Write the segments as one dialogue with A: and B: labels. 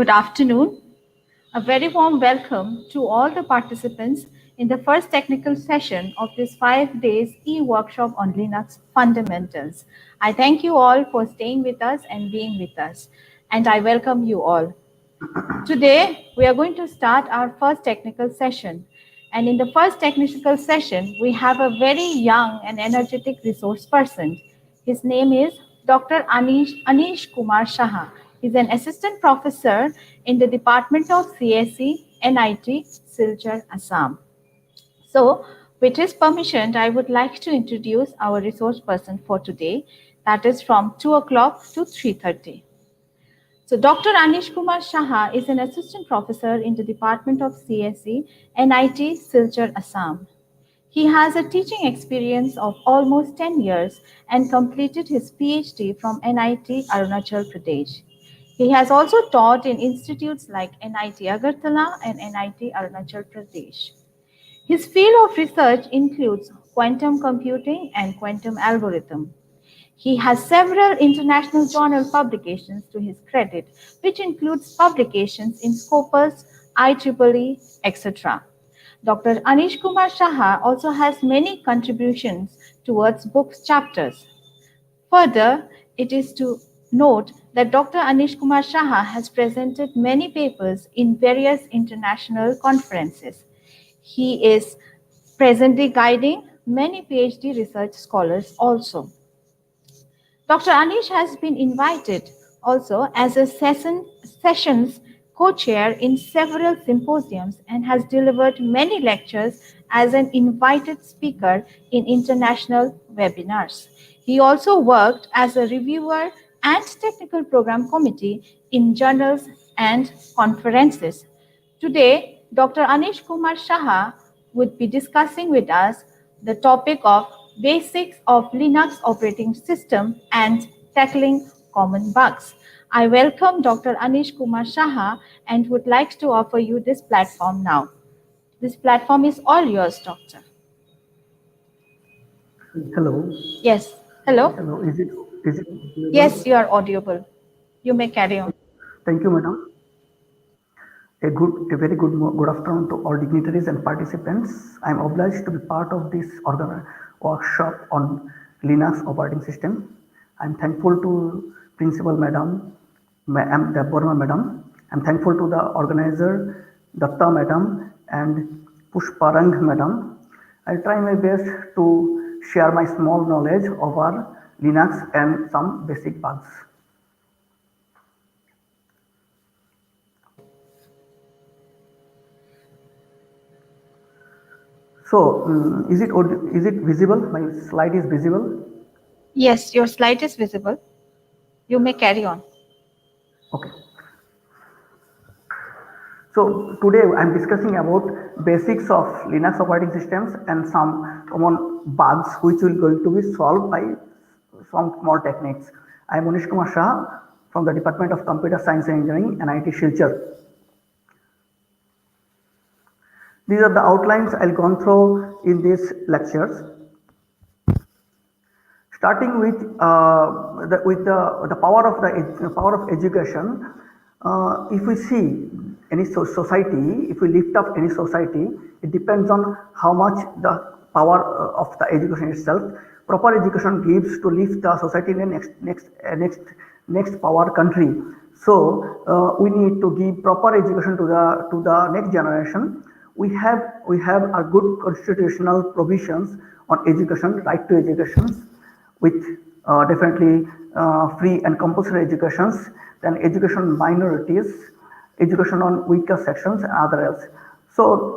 A: Good afternoon. A very warm welcome to all the participants in the first technical session of this 5 days e-workshop on Linux fundamentals. I thank you all for staying with us and being with us, and I welcome you all. Today, we are going to start our first technical session. And in the first technical session, we have a very young and energetic resource person. His name is Dr. Anish Kumar Saha. He's an assistant professor in the Department of CSE, NIT, Silchar, Assam. So, with his permission, I would like to introduce our resource person for today. That is from 2 o'clock to 3:30. So Dr. Anish Kumar Saha is an assistant professor in the Department of CSE, NIT, Silchar, Assam. He has a teaching experience of almost 10 years and completed his PhD from NIT, Arunachal Pradesh. He has also taught in institutes like NIT Agartala and NIT Arunachal Pradesh. His field of research includes quantum computing and quantum algorithm. He has several international journal publications to his credit, which includes publications in Scopus, IEEE, etc. Dr. Anish Kumar Saha also has many contributions towards books chapters. Further, it is to note that Dr. Anish Kumar Saha has presented many papers in various international conferences. He is presently guiding many PhD research scholars also. Dr. Anish has been invited also as a sessions co-chair in several symposiums and has delivered many lectures as an invited speaker in international webinars. He also worked as a reviewer and technical program committee in journals and conferences. Today, Dr. Anish Kumar Saha would be discussing with us the topic of basics of Linux operating system and tackling common bugs. I welcome Dr. Anish Kumar Saha and would like to offer you this platform now. This platform is all yours, Doctor.
B: Hello.
A: Yes. Hello.
B: Hello. Is it?
A: Yes, you are audible. You may carry on.
B: Thank you, madam. A very good afternoon to all dignitaries and participants. I am obliged to be part of this workshop on Linux operating system. I am thankful to Principal Madam, the Burma Madam. I am thankful to the organizer, Datta Madam and Pushparang Madam. I will try my best to share my small knowledge over Linux and some basic bugs. So, is it visible? My slide is visible?
A: Yes, your slide is visible. You may carry on.
B: Okay. So today I'm discussing about basics of Linux operating systems and some common bugs which will going to be solved by some small techniques. I am Anish Kumar Saha from the Department of Computer Science and Engineering, NIT Silchar. These are the outlines I'll go through in these lectures. Starting with the power of education. If we see any society, if we lift up any society, it depends on how much the power of the education itself. Proper education gives to lift the society in the next power country. So we need to give proper education to the next generation. We have a good constitutional provisions on education, right to education, with definitely free and compulsory educations, then education minorities, education on weaker sections and other else. So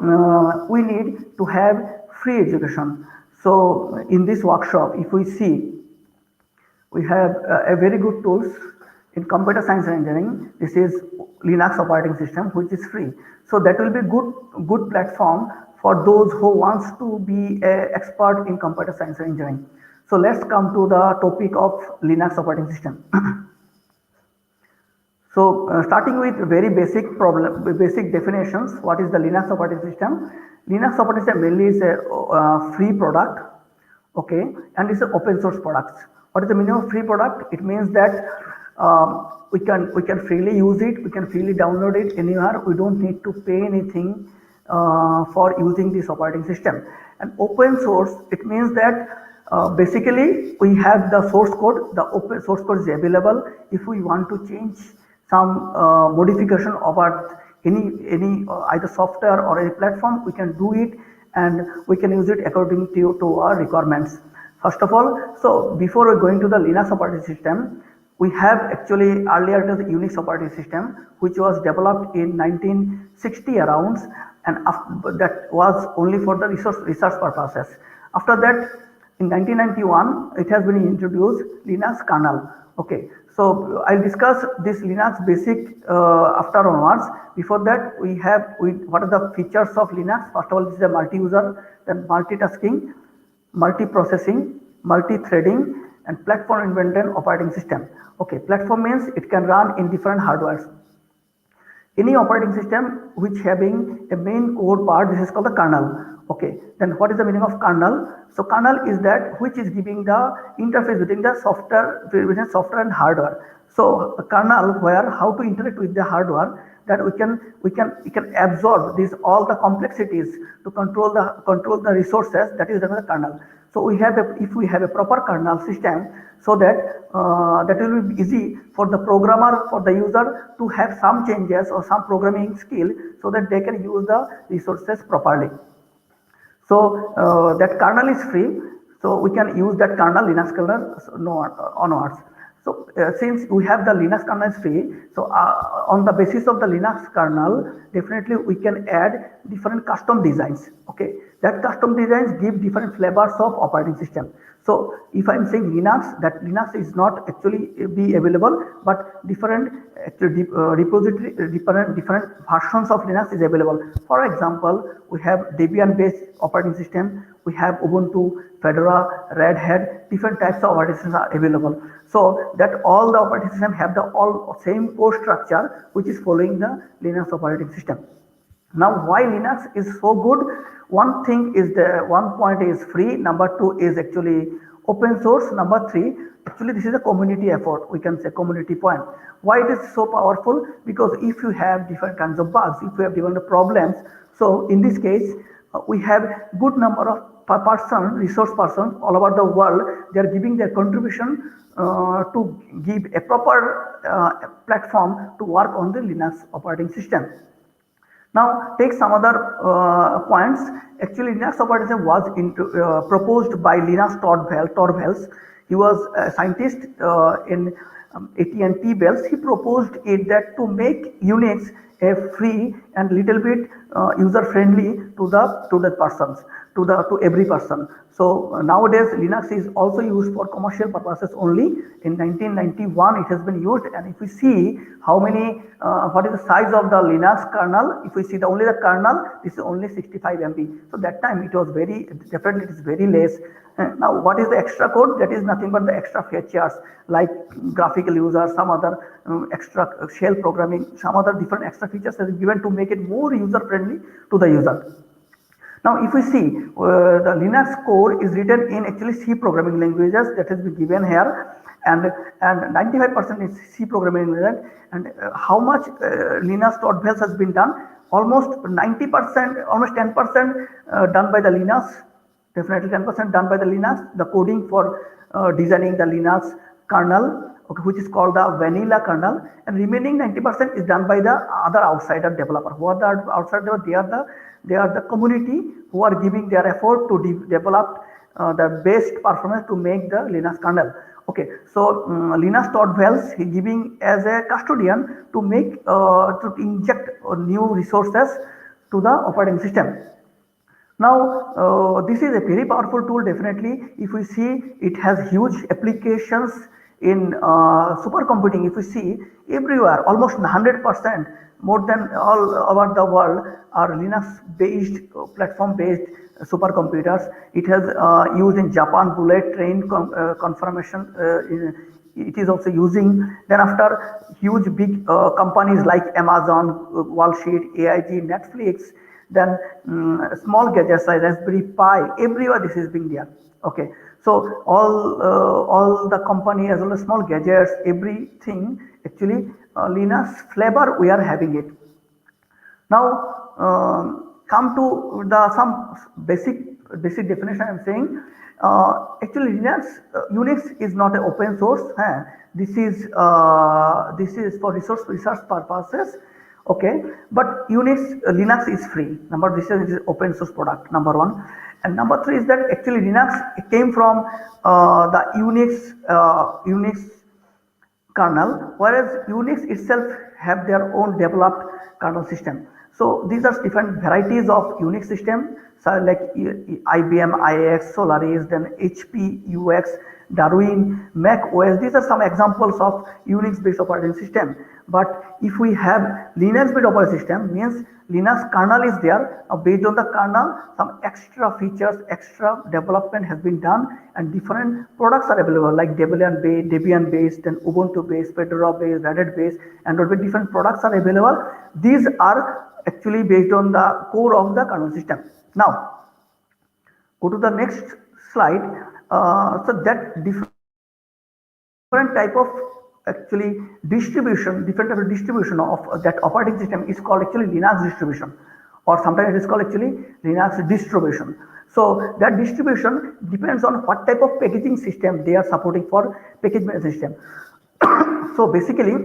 B: we need to have free education. So in this workshop, if we see, we have a very good tools in computer science and engineering. This is Linux operating system, which is free. So that will be good platform for those who wants to be an expert in computer science and engineering. So let's come to the topic of Linux operating system. So starting with very basic definitions. What is the Linux operating system? Linux operating system mainly is a free product, okay, and it's an open source product. What is the meaning of free product? It means that we can freely use it, we can freely download it anywhere. We don't need to pay anything for using this operating system. And open source, it means that basically we have the source code, the open source code is available. If we want to change some modification about any either software or any platform, we can do it, and we can use it according to our requirements. First of all, so before we going to the Linux operating system, we have actually earlier it was the Unix operating system, which was developed in 1960 around, and that was only for the research purposes. After that, in 1991, it has been introduced Linux kernel. Okay, so I'll discuss this Linux basic after onwards. Before that, what are the features of Linux? First of all, this is a multi-user, then multitasking, multi-processing, multi-threading, and platform independent operating system. Okay, platform means it can run in different hardwares. Any operating system which having a main core part, this is called the kernel. Okay, then what is the meaning of kernel? So kernel is that which is giving the interface between the software and hardware. So a kernel where how to interact with the hardware, that we can absorb these all the complexities to control the resources, that is the kernel. So we have if we have a proper kernel system, so that that will be easy for the programmer, for the user to have some changes or some programming skill, so that they can use the resources properly. So that kernel is free, so we can use that kernel, Linux kernel, onwards. So since we have the Linux kernel is free, so on the basis of the Linux kernel, definitely we can add different custom designs. Okay, that custom designs give different flavors of operating system. So if I'm saying Linux, that Linux is not actually be available, but different repository, different versions of Linux is available. For example, we have Debian based operating system, we have Ubuntu, Fedora, Red Hat, different types of operating systems are available. So that all the operating system have the all same core structure, which is following the Linux operating system. Now, why Linux is so good? One thing is one point is free. Number two is actually open source. Number three, actually this is a community effort. We can say community point. Why it is so powerful? Because if you have different kinds of bugs, if you have different problems, so in this case, we have good number of resource persons all over the world. They are giving their contribution to give a proper platform to work on the Linux operating system. Now, take some other points. Actually, Linux operating system was proposed by Linus Torvalds. He was a scientist in AT&T Bells. He proposed it that to make Unix a free and little bit user friendly to the persons, to every person. So nowadays Linux is also used for commercial purposes only. In 1991 it has been used, and if we see how many what is the size of the Linux kernel, if we see only the kernel, this is only 65 MB. So that time it was definitely it is very less. Now what is the extra code? That is nothing but the extra features like graphical user, some other extra shell programming, some other different extra features that is given to make it more user friendly to the user. Now, if we see the Linux core is written in actually C programming languages, that has been given here, and 95% is C programming language. And how much Linux .bells has been done? Almost 90%, almost 10% done by the Linux. Definitely 10% done by the Linux. The coding for designing the Linux kernel, okay, which is called the vanilla kernel, and remaining 90% is done by the other outsider developer. Who are the outsider? They are the community who are giving their effort to develop the best performance to make the Linux kernel. Okay, so Linus Torvalds he giving as a custodian to make to inject new resources to the operating system. Now this is a very powerful tool. Definitely, if we see, it has huge applications in supercomputing. If we see everywhere, almost 100%, more than all over the world are Linux based, platform based supercomputers. It has used in Japan bullet train confirmation. It is also using. Then after huge big companies like Amazon, Wall Street, AIG, Netflix, then small gadgets like Raspberry Pi, everywhere this is being there. Okay, so all the company as well as small gadgets, everything actually Linux flavor we are having it. Now come to the some basic definition. I am saying actually Unix is not an open source. This is for research purposes. Okay, but Linux is free. This is open source product, number one. And number three is that actually Linux came from the Unix kernel, whereas Unix itself have their own developed kernel system. So these are different varieties of Unix system, so like IBM iX, Solaris, then HP UX, Darwin, Mac OS. These are some examples of Unix based operating system. But if we have Linux based operating system, means Linux kernel is there. Based on the kernel, some extra features, extra development has been done, and different products are available like Debian based, then Ubuntu based, Fedora based, Red Hat based, and different products are available. These are actually based on the core of the kernel system. Now, go to the next slide. So that different type of actually distribution, different type of distribution of that operating system is called actually Linux distribution, or sometimes it is called actually Linux distribution. So that distribution depends on what type of packaging system they are supporting for package management system. So basically,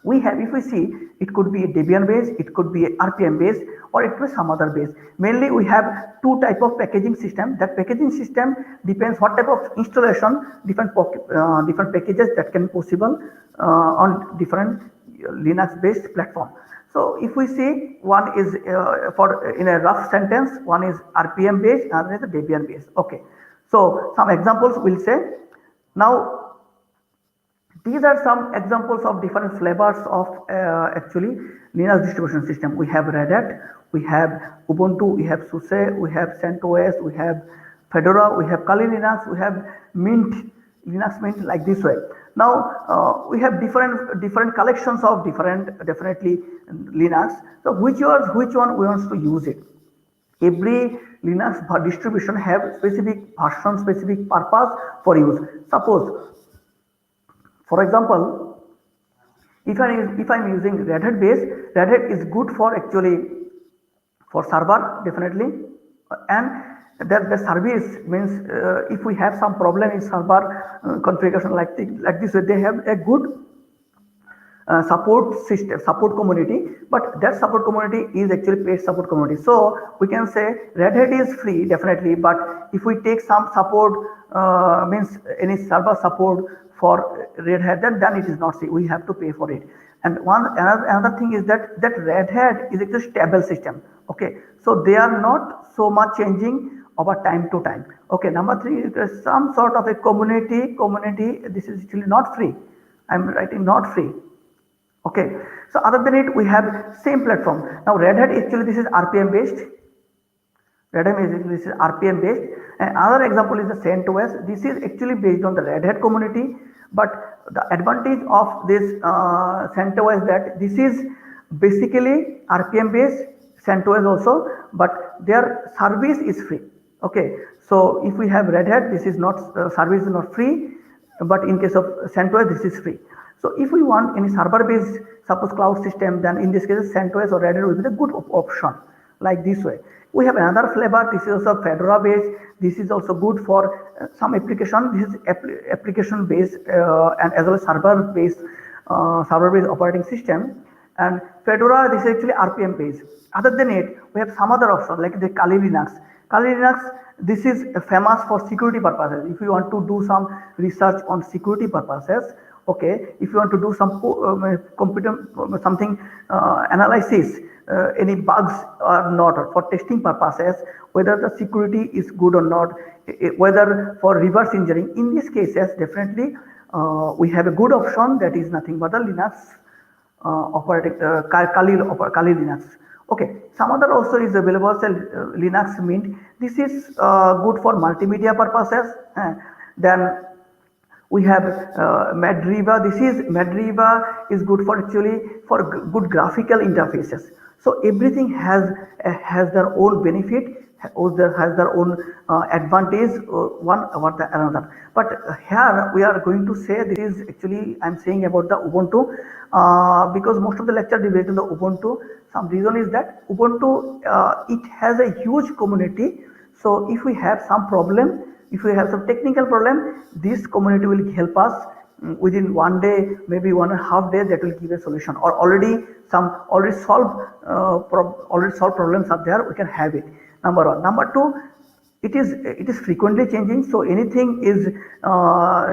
B: we have, if we see, it could be a Debian based, it could be a RPM based, or it could be some other base. Mainly we have two type of packaging system. That packaging system depends what type of installation, different packages that can be possible on different Linux based platform. So if we see, one is for in a rough sentence, one is RPM based, another is Debian based. Okay, so some examples we'll say. Now these are some examples of different flavors of actually Linux distribution system. We have Red Hat, we have Ubuntu, we have SUSE, we have CentOS, we have Fedora, we have Kali Linux, we have Mint, Linux Mint, like this way. Now we have different collections of definitely Linux. So which one we want to use it? Every Linux distribution have specific version, specific purpose for use. Suppose, for example, if I'm using Red Hat base, Red Hat is good for actually for server definitely, and that the service means if we have some problem in server configuration like this way, they have a good support community, but that support community is actually paid support community. So we can say Red Hat is free definitely, but if we take some support means any server support for Red Hat, then it is not free. We have to pay for it. And another thing is that Red Hat is a stable system. Okay, so they are not so much changing over time to time. Okay, number three is some sort of a community. This is actually not free. I'm writing not free. Okay, so other than it, we have same platform. Now Red Hat actually this is RPM based. This is RPM based. And another example is the CentOS. This is actually based on the Red Hat community. But the advantage of this CentOS that this is basically RPM based, CentOS also, but their service is free. Okay, so if we have Red Hat, this is not service is not free, but in case of CentOS, this is free. So if we want any server based, suppose cloud system, then in this case CentOS or Red Hat will be the good option, like this way. We have another flavor. This is also Fedora based. This is also good for some application. This is application based and as well as server based operating system. And Fedora, this is actually RPM based. Other than it, we have some other option like the Kali Linux. Kali Linux, this is famous for security purposes. If you want to do some research on security purposes, okay, if you want to do some computer something analysis, any bugs or not, or for testing purposes, whether the security is good or not, whether for reverse engineering, in these cases definitely we have a good option that is nothing but the Linux operating Kali Linux. Okay, some other also is available, say Linux Mint. This is good for multimedia purposes. Then we have Madriva. Madriva is good for actually for good graphical interfaces. So everything has their own benefit, has their own advantage, one over the another. But here we are going to say, this is actually I'm saying about the Ubuntu, because most of the lecture debated on the Ubuntu. Some reason is that Ubuntu, it has a huge community. So if we have some problem, if we have some technical problem, this community will help us within one day, maybe 1.5 days, that will give a solution. Or already solved problems are there, we can have it. Number one. Number two, it is frequently changing. So anything is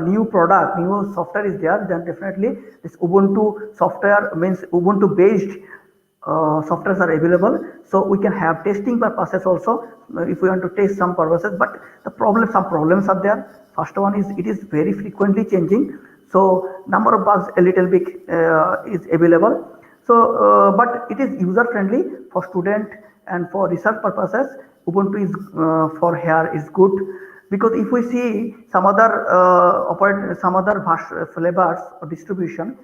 B: new product, new software is there, then definitely this Ubuntu software, means Ubuntu based softwares are available. So we can have testing purposes also, if we want to test some purposes. But some problems are there. First one is, it is very frequently changing. So number of bugs a little bit is available. So but it is user friendly for student and for research purposes. Ubuntu is for here is good, because if we see some other flavors or distribution,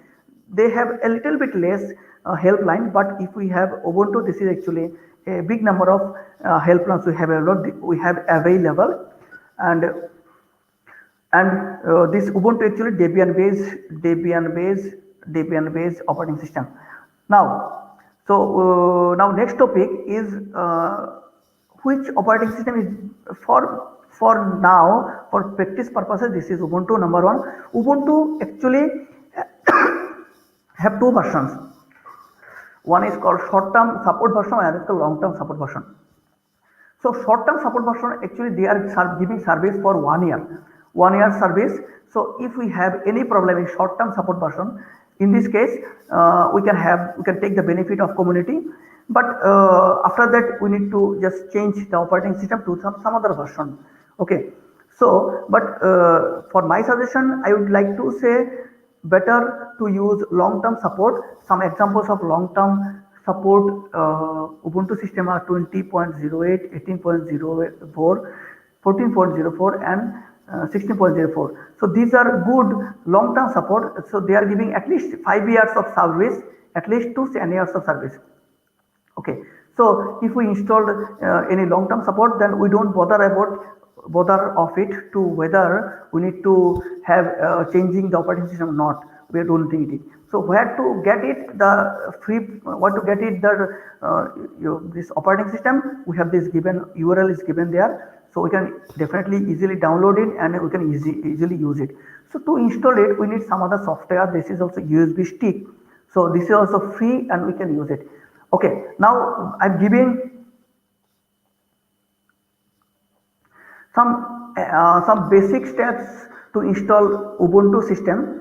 B: they have a little bit less helpline. But if we have Ubuntu, this is actually a big number of helplines we have available. And this Ubuntu actually Debian based operating system. Now, so now next topic is which operating system is for now, for practice purposes. This is Ubuntu. Number one, Ubuntu actually have two versions. One is called short-term support version, and another is called long-term support version. So short-term support version, actually they are giving service for 1 year. 1 year service. So if we have any problem in short-term support version, in this case we can take the benefit of community. But after that we need to just change the operating system to some other version. Okay. So but for my suggestion, I would like to say better to use long-term support. Some examples of long-term support Ubuntu system are 20.08, 18.04, 14.04 and 16.04. So these are good long-term support. So they are giving at least 5 years of service, at least to 10 years of service. Okay. So if we installed any long-term support, then we don't bother of it to whether we need to have changing the operating system or not. We don't need it. So where to get it, this operating system, we have this given URL is given there. So we can definitely easily download it and we can easily use it. So to install it, we need some other software. This is also USB stick. So this is also free and we can use it. Okay. Now I'm giving some basic steps to install Ubuntu system.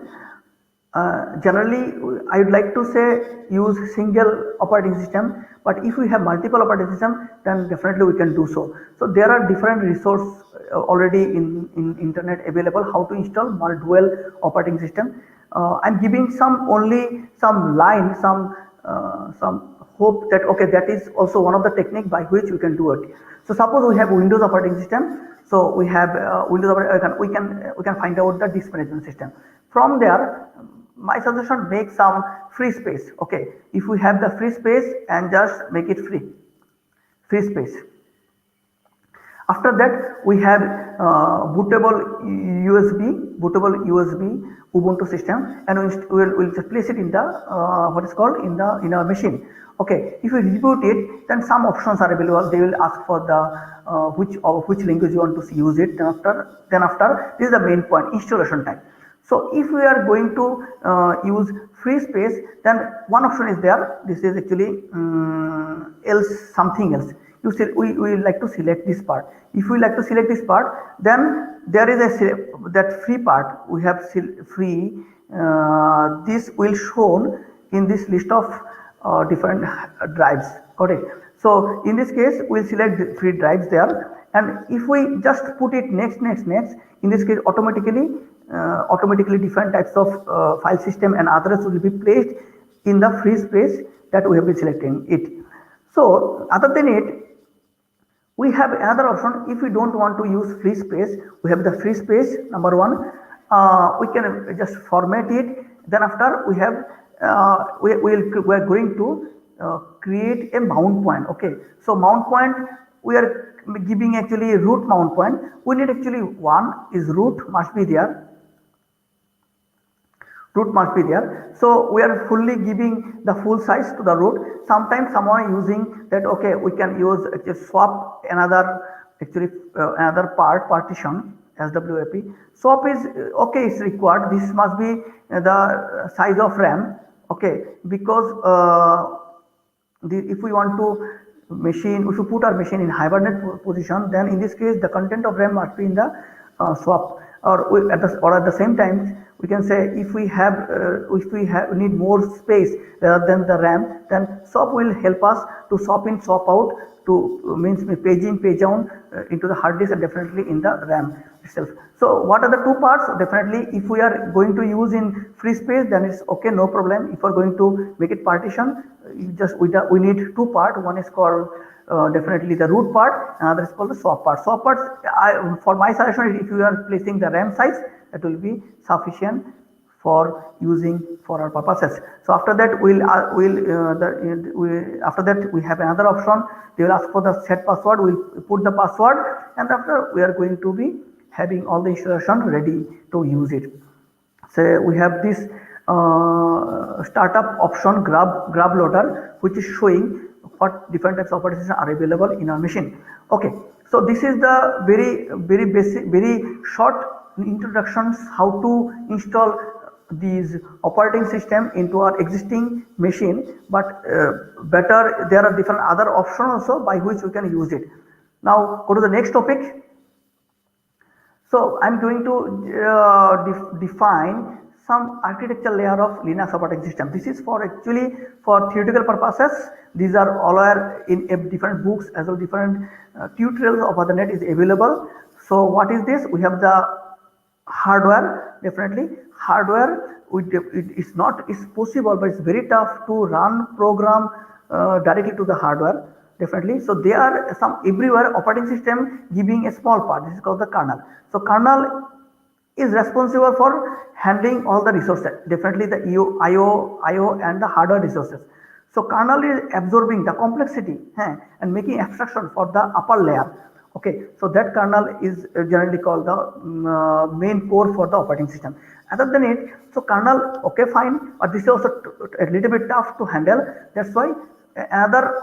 B: Generally, I would like to say use single operating system, but if we have multiple operating system, then definitely we can do so. So there are different resources already in internet available how to install dual operating system. I'm giving some hope that okay, that is also one of the technique by which we can do it. So suppose we have Windows operating system. So we have Windows we can find out the disk management system. From there, my suggestion, make some free space. Okay, if we have the free space and just make it free space. After that, we have bootable USB Ubuntu system, and we'll just place it in the in our machine. Okay, if we reboot it, then some options are available. They will ask for the which language you want to use it. Then after this is the main point, installation time. So if we are going to use free space, then one option is there. This is actually something else. We like to select this part. If we like to select this part, then there is that free part. We have free. This will shown in this list of different drives. Got it? So in this case, we'll select the free drives there, and if we just put it next, in this case, automatically different types of file system and others will be placed in the free space that we have been selecting it. So other than it, we have another option. If we don't want to use free space, we have the free space. Number one, we can just format it. Then after we have we are going to create a mount point. Okay, so mount point, we are giving actually root mount point. We need actually one is root must be there, root must be there. So we are fully giving the full size to the root. Sometimes someone using that, okay, we can use actually swap another actually another partition SWAP. Swap is okay, it's required. This must be the size of RAM. Okay, because if we want to machine, if we put our machine in hibernate position, then in this case the content of RAM must be in the swap. Or at the same time, we can say if we need more space rather than the RAM, then swap will help us to swap in, swap out, to means page in, page out into the hard disk and definitely in the RAM itself. So what are the two parts? Definitely if we are going to use in free space, then it's okay, no problem. If we are going to make it partition, we need two parts. One is called definitely the root part, another is called the swap part. Swap parts, for my suggestion, if you are placing the RAM size, that will be sufficient for using for our purposes. So after that after that we have another option. They will ask for the set password. We'll put the password, and after we are going to be having all the installation ready to use it. So we have this startup option GRUB loader, which is showing what different types of operating systems are available in our machine. Okay, so this is the very basic, very short introductions how to install these operating system into our existing machine, but better there are different other options also by which we can use it. Now go to the next topic. So I'm going to define some architecture layer of Linux operating system. This is for actually for theoretical purposes. These are all are in different books as well, different tutorials over the net is available. So what is this? We have the hardware. Definitely hardware, it's not, it's possible, but it's very tough to run program directly to the hardware. Definitely, so there are some everywhere operating system giving a small part. This is called the kernel. So kernel is responsible for handling all the resources, definitely the IO and the hardware resources. So kernel is absorbing the complexity and making abstraction for the upper layer. Okay, so that kernel is generally called the main core for the operating system. Other than it, so kernel, okay, fine, but this is also a little bit tough to handle. That's why another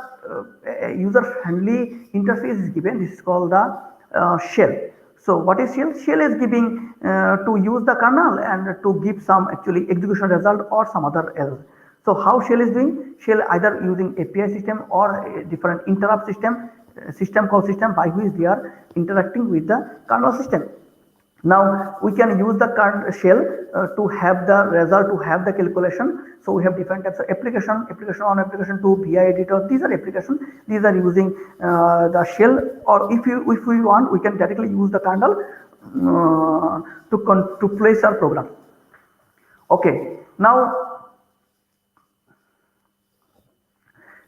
B: user-friendly interface is given. This is called the shell. So what is shell? Shell is giving to use the kernel and to give some actually execution result or some other else. So how shell is doing? Shell either using API system or a different interrupt system call system by which they are interacting with the kernel system. Now we can use the kernel shell to have the result, to have the calculation. So we have different types of application 1, application 2, VI editor. These are applications. These are using the shell, or if we want, we can directly use the kernel to place our program. Okay, now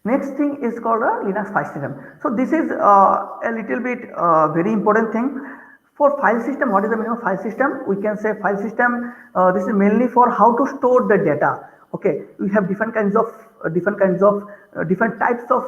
B: next thing is called a Linux file system. So this is a little bit very important thing. For file system, what is the meaning of file system? We can say file system, this is mainly for how to store the data. Okay, we have different types of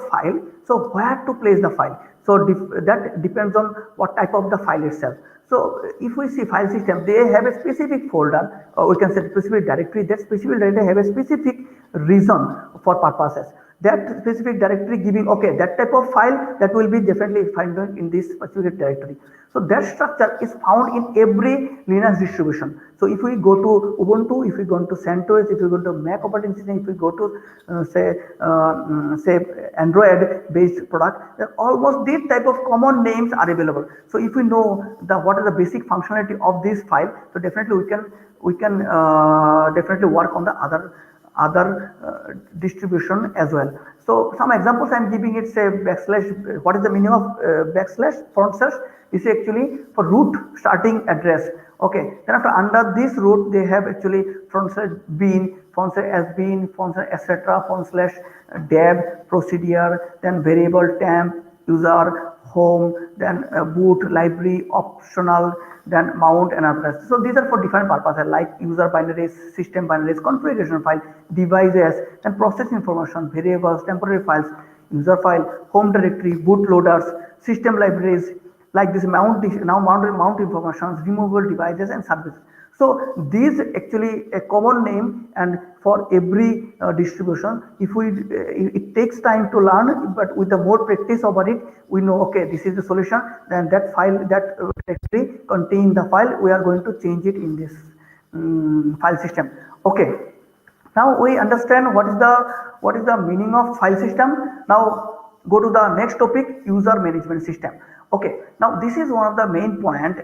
B: file. So where to place the file? So that depends on what type of the file itself. So if we see file system, they have a specific folder, or we can say specific directory. That specific directory have a specific reason for purposes. That specific directory giving, okay, that type of file that will be definitely found in this specific directory. So that structure is found in every Linux distribution. So if we go to Ubuntu, if we go to CentOS, if we go to Mac operating system, if we go to say Android based product, then almost these type of common names are available. So if we know what is the basic functionality of this file, so definitely we can definitely work on the other distribution as well. So some examples I am giving it, say backslash. What is the meaning of backslash front slash? This is actually for root starting address. Okay, then after under this root they have actually front slash bin, front slash sbin, front slash etc, front slash deb, procedure, then variable temp, user, home, then boot, library, optional, then mount and others. So these are for different purposes like user binaries, system binaries, configuration file, devices, and process information, variables, temporary files, user file, home directory, bootloaders, system libraries, like this mount information, removable devices and services. So these actually a common name, and for every distribution, if we it takes time to learn, but with the more practice over it, we know okay this is the solution. Then that file that directory contain the file, we are going to change it in this file system. Okay. Now we understand what is the meaning of file system. Now go to the next topic, user management system. Okay, now this is one of the main point.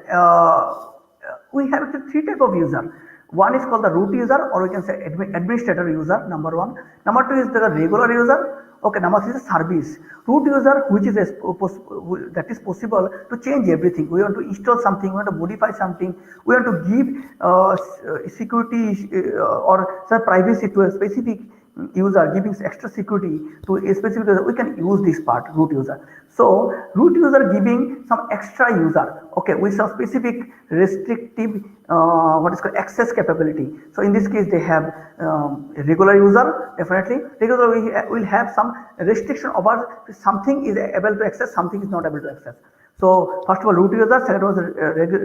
B: We have three type of user. One is called the root user, or we can say administrator user, number one. Number two is the regular user. Okay, number three is service. Root user, which is that is possible to change everything. We want to install something, we want to modify something, we want to give security or some privacy to a specific user, giving extra security to a specific user. We can use this part, root user. So root user giving some extra user, okay, with some specific restrictive what is called access capability. So in this case they have a regular user. Definitely regular will have some restriction over something is able to access, something is not able to access. So first of all root user, second was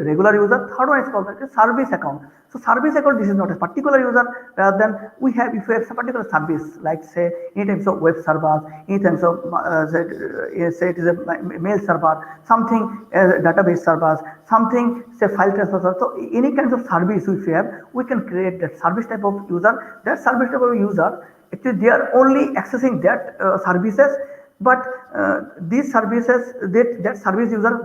B: regular user, third one is called service account. So service account, this is not a particular user, rather than we have, if we have some particular service like say in terms of web servers, in terms of say it is a mail server, something database servers, something say file transfer server. So any kinds of service if we have, we can create that service type of user. That service type of user, actually they are only accessing that services, but these services, that service user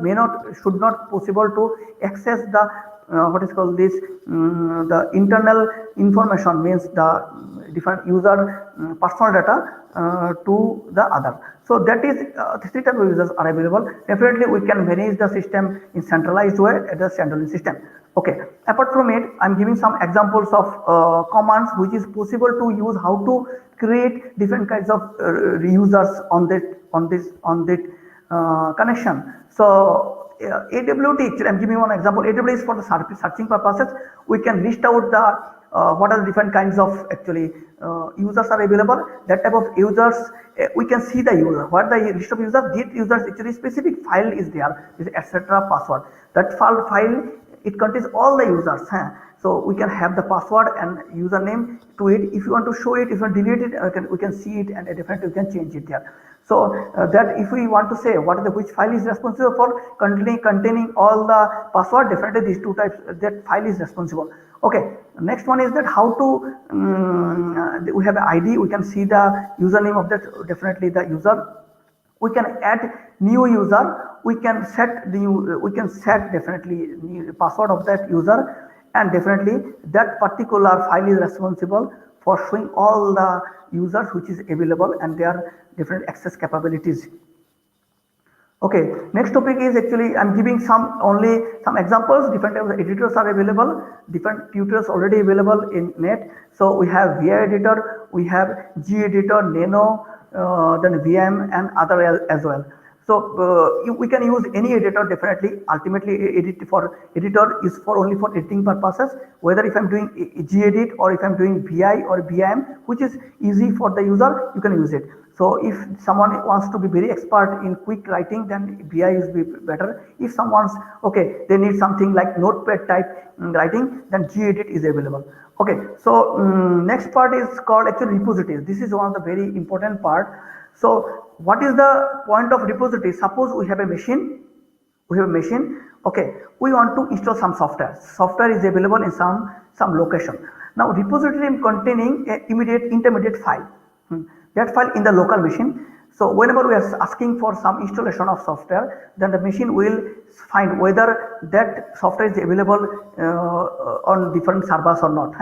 B: should not possible to access the what is called this the internal information, means the different user personal data to the other. So that is three type of users are available. Definitely we can manage the system in centralized way at the standalone system. Okay, apart from it, I'm giving some examples of commands which is possible to use, how to create different kinds of users on that connection. So AWT, actually I'm giving one example. AWT is for the searching purposes. We can list out the what are the different kinds of actually users are available. That type of users, we can see the user, what the list of users, that users actually specific file is there, is etc. password. That file it contains all the users. So we can have the password and username to it. If you want to show it, if you want to delete it, we can see it, and definitely we can change it there. So that if we want to say what is which file is responsible for containing all the password, definitely these two types, that file is responsible. Okay, next one is that how to we have an ID, we can see the username of that, definitely the user. We can add new user, we can set definitely new password of that user, and definitely that particular file is responsible for showing all the users which is available and their different access capabilities. Okay, next topic is actually I'm giving only some examples. Different types of editors are available, different tutors already available in net. So we have VI editor, we have G editor, Nano, then VM and other as well. So we can use any editor, definitely. Ultimately editor is only for editing purposes, whether if I'm doing gedit or if I'm doing VI or VIM, which is easy for the user, you can use it. So if someone wants to be very expert in quick writing, then VI is better. If someone's okay, they need something like notepad type writing, then gedit is available. Okay, so next part is called actually repositories. This is one of the very important part. So what is the point of repository? Suppose we have a machine, okay, we want to install some software. Software is available in some location. Now repository containing a intermediate file. That file in the local machine. So whenever we are asking for some installation of software, then the machine will find whether that software is available on different servers or not.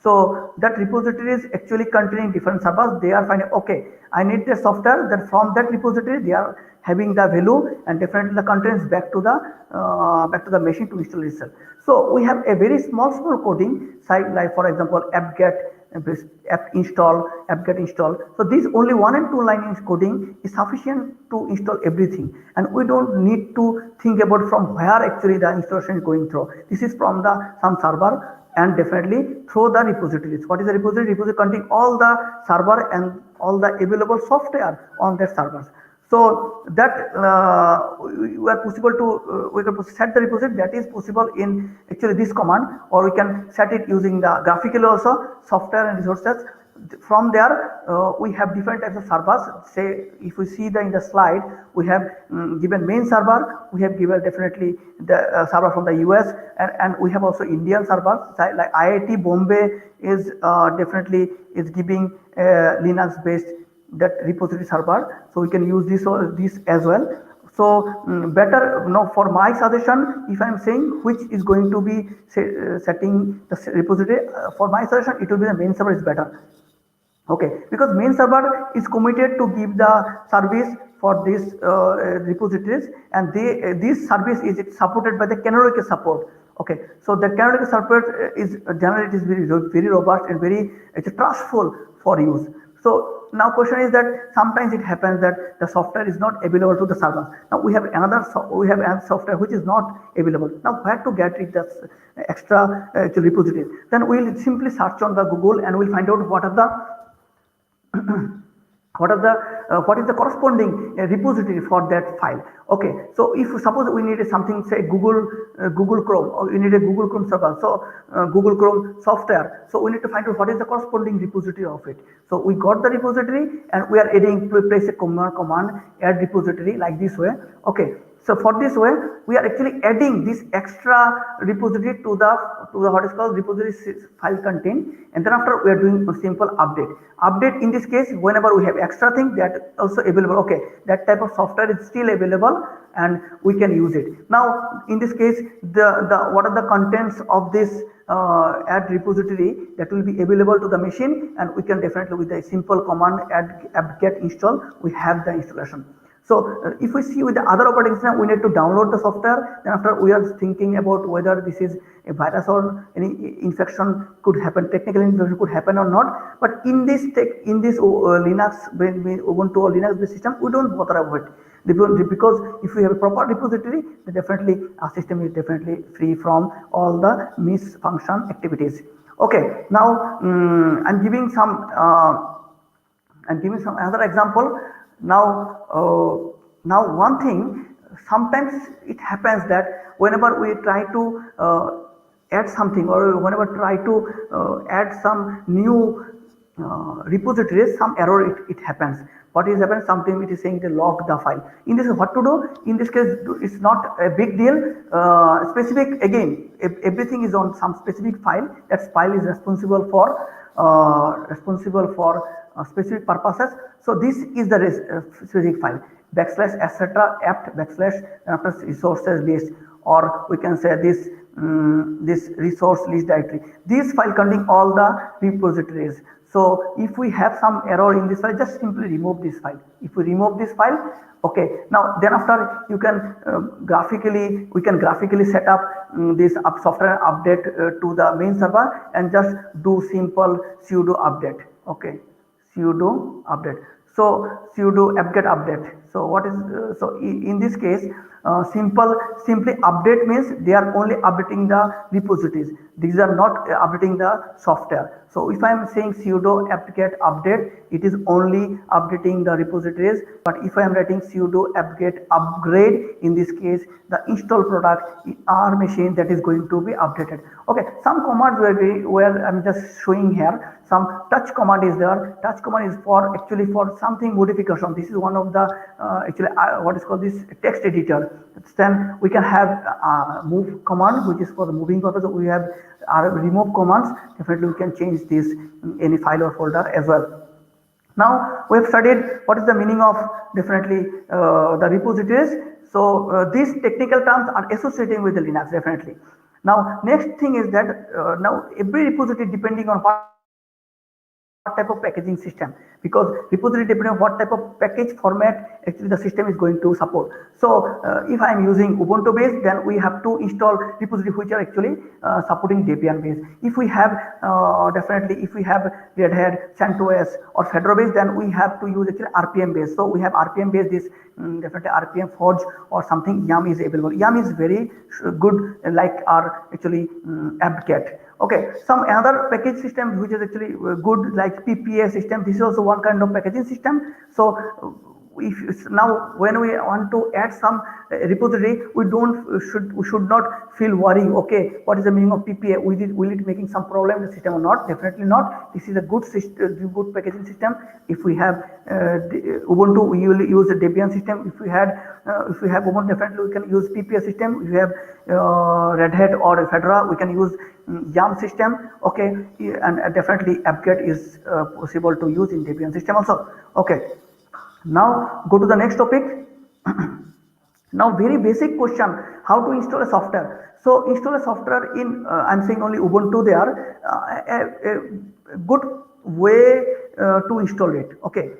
B: So that repository is actually containing different servers. They are finding, okay, I need the software, then from that repository they are having the value, and definitely the contents back to the machine to install itself. So we have a very small coding site, like for example apt-get app install, app get install. So this only 1 and 2 line coding is sufficient to install everything, and we don't need to think about from where actually the installation is going through. This is from the some server and definitely through the repositories. What is the repository? Repository contain all the server and all the available software on that servers. So that we are possible to we can set the repository. That is possible in actually this command, or we can set it using the graphical also software and resources. From there we have different types of servers. Say if we see the in the slide, we have given main server, we have given definitely the server from the US, and we have also Indian servers like IIT Bombay is definitely is giving Linux based that repository server, so we can use this or this as well. So better for my suggestion, if I am saying which is going to be setting the repository, for my suggestion it will be the main server is better. Okay, because main server is committed to give the service for these repositories, and this service is supported by the canonical support. Okay, so the canonical support is generally it is very robust and very it's trustful for use. So now question is that sometimes it happens that the software is not available to the server. Now we have another software which is not available. Now where to get it the extra repository? Then we will simply search on the Google and we'll find out what are the what is the corresponding repository for that file. Okay, so if suppose we need something, say Google Chrome, or we need a Google Chrome server, so Google Chrome software, so we need to find out what is the corresponding repository of it. So we got the repository and we are adding to place a command add repository like this way. Okay, so for this way we are actually adding this extra repository to the what is called repository file content, and then after we are doing a simple update. In this case, whenever we have extra thing that also available, okay, that type of software is still available and we can use it. Now in this case, the what are the contents of this add repository that will be available to the machine, and we can definitely with a simple command add get install, we have the installation. So if we see with the other operating system, we need to download the software. Then after we are thinking about whether this is a virus or any infection could happen, technical infection could happen or not. But in this Linux, Ubuntu or Linux based system, we don't bother about it, because if we have a proper repository, then definitely our system is definitely free from all the misfunction activities. Okay, now I'm giving some another example. Now one thing, sometimes it happens that whenever we try to add something, or whenever try to add some new repositories, some error it happens. What is happening? Sometimes it is saying to log the file. In this, what to do? In this case, it's not a big deal. Specific again, everything is on some specific file. That file is responsible for specific purposes. So this is the specific file / etc apt / after resources list, or we can say this this resource list directory. This file containing all the repositories. So if we have some error in this file, just simply remove this file. If we remove this file, okay, now then after you can we can graphically set up this software update to the main server and just do simple sudo update. Okay, sudo update. So sudo apt-get update. So what is so in this case, simply update means they are only updating the repositories. These are not updating the software. So if I am saying sudo apt-get update, it is only updating the repositories. But if I am writing sudo apt-get upgrade, in this case the install product in our machine, that is going to be updated. Okay, some commands where I'm just showing here. Some touch command is there. Touch command is for actually for something modification. This is one of the actually what is called this text editor. Then we can have move command, which is for the moving purpose. We have remove commands. Definitely we can change this in any file or folder as well. Now we have studied what is the meaning of definitely the repositories. So these technical terms are associating with the Linux definitely. Now next thing is that now every repository, depending on what what type of packaging system, because repository depending on what type of package format actually the system is going to support. So if I am using Ubuntu base, then we have to install repository which are actually supporting Debian base. If we have definitely if we have Red Hat, CentOS or Fedora base, then we have to use actually RPM base. So we have RPM base, this definitely RPM Forge or something. Yum is available. Yum is very good, like our actually apt-get. Okay, some another package system which is actually good, like PPA system. This is also one kind of packaging system. So if now when we want to add some repository, we should not feel worrying. Okay, what is the meaning of PPA? Will it making some problem in the system or not? Definitely not. This is a good system, good packaging system. If we have Ubuntu, we will use the Debian system. If we have Ubuntu, definitely we can use PPA system. If we have Red Hat or Fedora, we can use YAM system. Okay, and definitely apt-get is possible to use in Debian system also. Okay. Now go to the next topic. Now very basic question, how to install a software. So install a software in I'm saying only Ubuntu there, a good way to install it. Okay,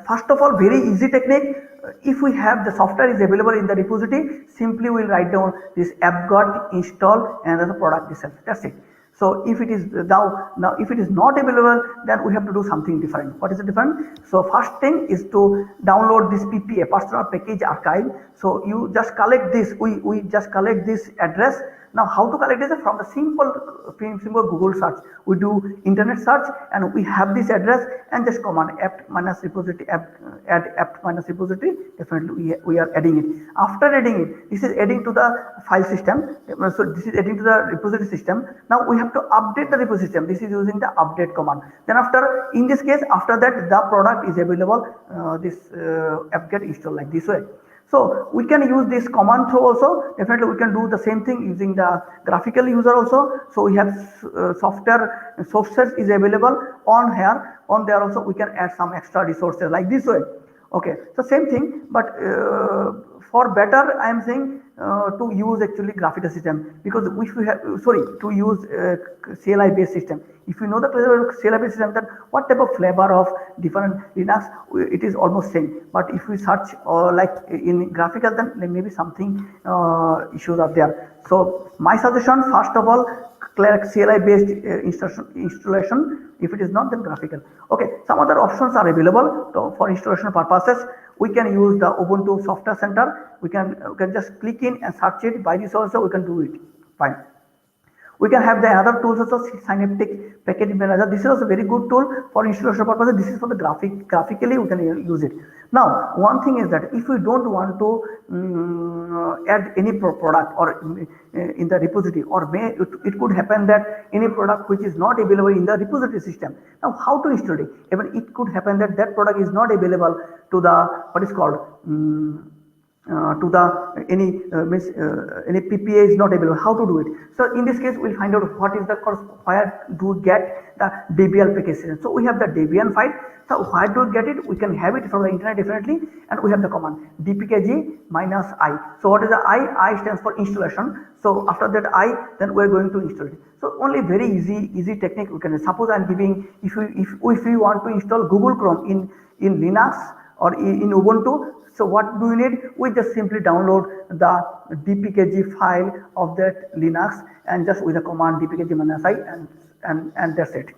B: first of all, very easy technique. If we have the software is available in the repository, simply we'll write down this apt-get install and the product itself. That's it. So if it is now if it is not available, then we have to do something different. What is the different? So first thing is to download this PPA, personal package archive. So you just collect this. We just collect this address. Now how to collect this? From the simple Google search. We do internet search and we have this address and just command apt minus repository add apt minus repository. Definitely we are adding it. After adding it, this is adding to the file system. So this is adding to the repository system. Now we have to update the repository system. This is using the update command. Then after, in this case, after that the product is available, this apt-get install like this way. So we can use this command throw also. Definitely we can do the same thing using the graphical user also. So we have software sources is available on here. On there also we can add some extra resources like this way. Okay, so same thing, but for better I am saying to use actually graphical system, because if we have to use CLI based system. If you know the CLI based system, then what type of flavor of different Linux, it is almost same. But if we search like in graphical, then maybe something issues are there. So my suggestion, first of all, CLI based installation. If it is not, then graphical. Okay, some other options are available for installation purposes. We can use the Ubuntu Software Center. We can just click in and search it. By this also we can do it. Fine. We can have the other tools also, Synaptic Package Manager. This is also a very good tool for installation purposes. This is for the graphically we can use it. Now, one thing is that if we don't want to add any product or in the repository, or it could happen that any product which is not available in the repository system. Now, how to install it? Even it could happen that that product is not available to the what is called to the any PPA is not available. How to do it? So in this case, we'll find out what is the course, where do get the Debian package. So we have the Debian file. So where do we get it? We can have it from the internet definitely, and we have the command dpkg -i. So what is the I? I stands for installation. So after that I, then we are going to install it. So only very easy technique we can. Suppose I am giving, if you want to install Google Chrome in Linux or in Ubuntu. So what do you need? We just simply download the dpkg file of that Linux and just with the command dpkg -i and that's it.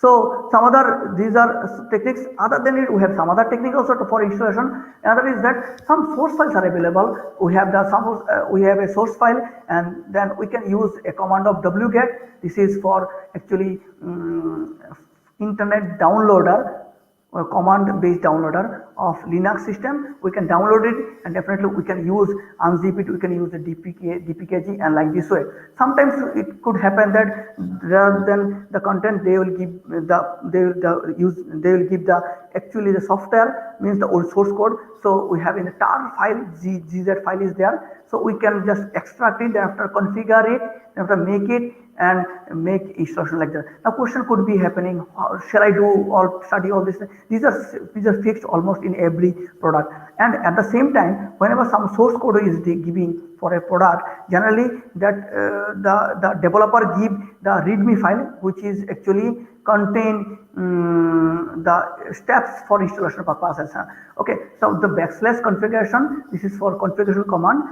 B: So some other, these are techniques. Other than it, we have some other technique also for installation. Another is that some source files are available. We have we have a source file, and then we can use a command of wget. This is for actually internet downloader, command based downloader of Linux system. We can download it, and definitely we can use unzip it. We can use the dpkg and like this way. Sometimes it could happen that rather than the content, they will give actually the software, means the old source code. So we have in the tar file, gz file is there. So we can just extract it, then after configure it, then after make it and make instruction like that. Now question could be happening, shall I do or study all this? These are fixed almost in every product. And at the same time, whenever some source code is giving for a product, generally that the developer give the readme file, which is actually contain the steps for installation purposes. Okay, so the backslash configuration, this is for configuration command.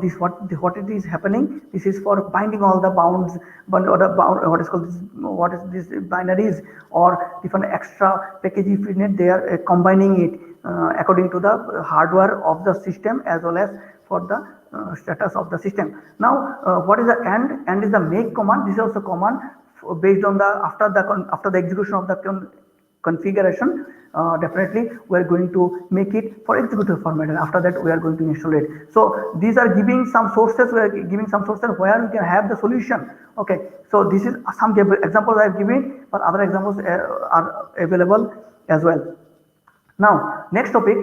B: This what it is happening. This is for binding all the bounds, or the bound, what is called this, what is this binaries or different extra package if you need. They are combining it according to the hardware of the system as well as for the status of the system. Now, what is the end? End is the make command. This is also command based on the after the execution of the configuration. Definitely we are going to make it for executive format, and after that we are going to install it. So these are giving some sources, we are giving some sources where we can have the solution. Okay, so this is some examples I have given, but other examples are available as well. Now next topic,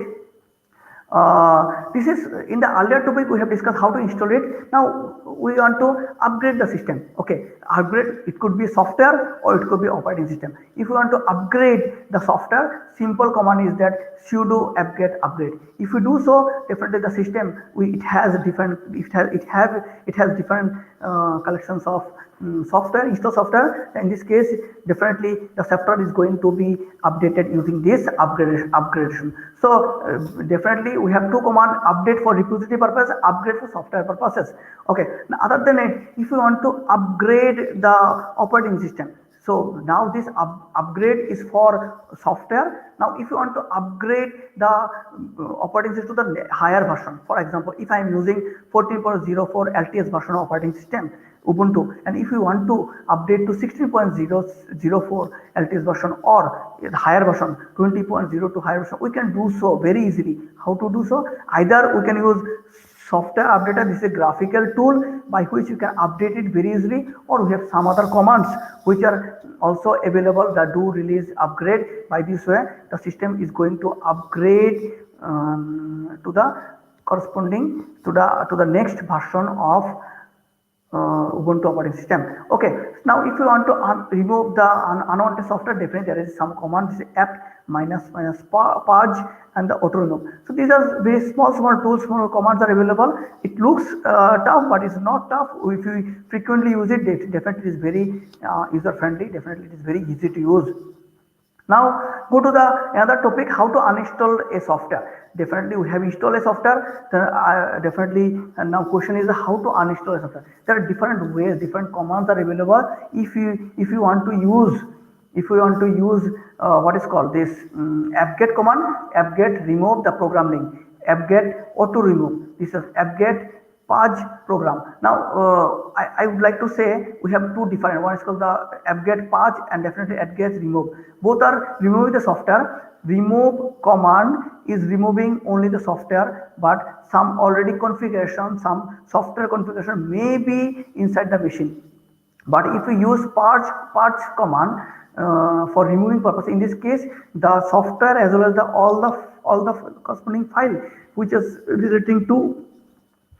B: this is in the earlier topic we have discussed how to install it. Now we want to upgrade the system. Okay, upgrade, it could be software or it could be operating system. If you want to upgrade the software, simple command is that sudo apt-get upgrade. If you do so, definitely the system it has different different collections of software, install software. In this case, definitely the software is going to be updated using this upgradation. So definitely we have two commands: update for repository purpose, upgrade for software purposes. Okay, now other than it, if you want to upgrade the operating system, so now this upgrade is for software. Now if you want to upgrade the operating system to the higher version, for example, if I am using 14.04 LTS version of operating system Ubuntu, and if you want to update to 16.004 LTS version or the higher version 20.02 higher version, we can do so very easily. How to do so? Either we can use software updater. This is a graphical tool by which you can update it very easily, or we have some other commands which are also available that do release upgrade. By this way the system is going to upgrade to the corresponding to the next version of Ubuntu operating system. Okay, now if you want to remove the unwanted software, definitely there is some command. This is apt purge and the auto remove. So these are very small tools, small commands are available. It looks tough, but it's not tough. If you frequently use it, definitely it is very user friendly. Definitely it is very easy to use. Now go to the another topic, how to uninstall a software. Definitely we have installed a software. Definitely, and now question is how to uninstall a software. There are different ways, different commands are available. If you want to use what is called this apt-get command, apt-get remove the program link, apt-get auto remove. This is apt-get purge program. Now I would like to say we have two different. One is called the apt-get purge and definitely apt-get remove. Both are removing the software. Remove command is removing only the software, but some already configuration, some software configuration may be inside the machine. But if we use purge command for removing purpose, in this case the software as well as all the corresponding file which is relating to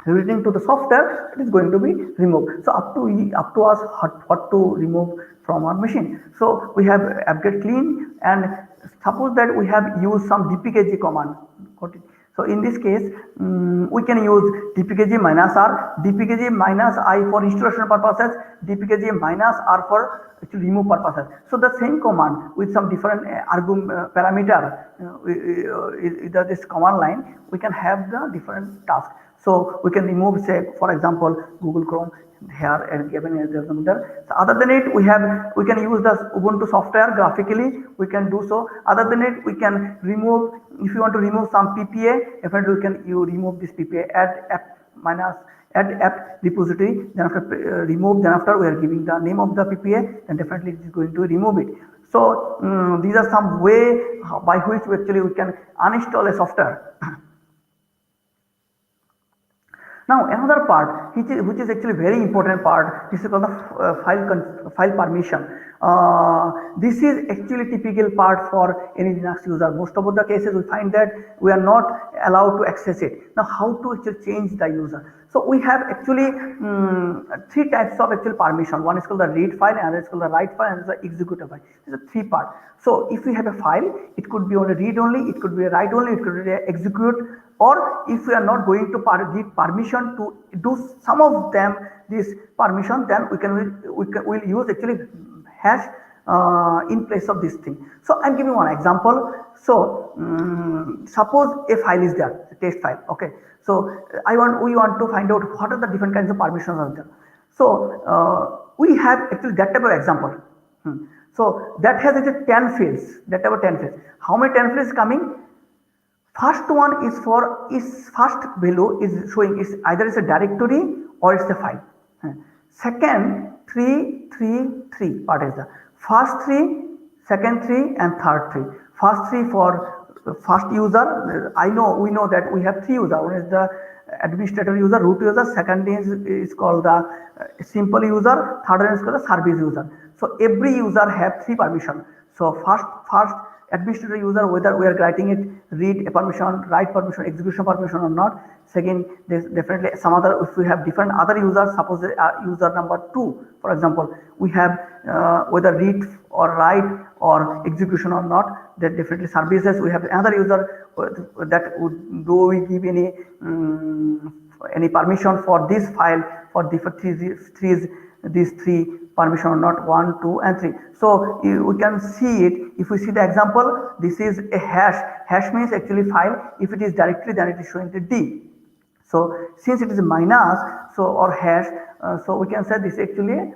B: the software, it is going to be removed. So up to us what to remove from our machine. So we have apt-get clean, and suppose that we have used some dpkg command. So in this case we can use dpkg -r, dpkg -i for installation purposes, dpkg -r for remove purposes. So the same command with some different parameter either this command line, we can have the different tasks. So we can remove, say for example, Google Chrome here and given as there. So other than it, we can use the Ubuntu software graphically. We can do so. Other than it, we can remove. If you want to remove some PPA, definitely you remove this PPA. Add apt repository. Then after remove. Then after we are giving the name of the PPA. Then definitely it is going to remove it. So these are some way by which we can uninstall a software. Now another part which is actually very important part, this is called the file permission. This is actually typical part for any Linux user. Most of the cases we find that we are not allowed to access it. Now how to actually change the user? So we have actually three types of actual permission. One is called the read file, another is called the write file, and the execute file. These are three parts. So if we have a file, it could be only read only, it could be a write only, it could be a execute, or if we are not going to give permission to do some of them this permission, then we'll use actually hash in place of this thing. So I'm giving one example. So suppose a file is there, a text file. Okay. So we want to find out what are the different kinds of permissions are there. So we have actually that type of example. So that has actually 10 fields. That type of 10 fields. How many 10 fields coming? First one is first value is showing is either it's a directory or it's a file. Second 3 part is the first 3, second 3 and third 3. First 3 for first user. We know that we have 3 users. One is the administrator user, root user. Second is called the simple user. Third one is called the service user. So every user have 3 permission. So first administrator user, whether we are writing it read a permission, write permission, execution permission or not. Second, there's definitely some other, if we have different other users, suppose user number 2, for example, we have whether read or write or execution or not, that definitely services. We have another user that would do we give any permission for this file for these three permission or not, 1, 2 and 3. So we can see it. If we see the example, this is a hash. Hash means actually file. If it is directory, then it is showing the D. So since it is minus, so or hash, so we can say this is actually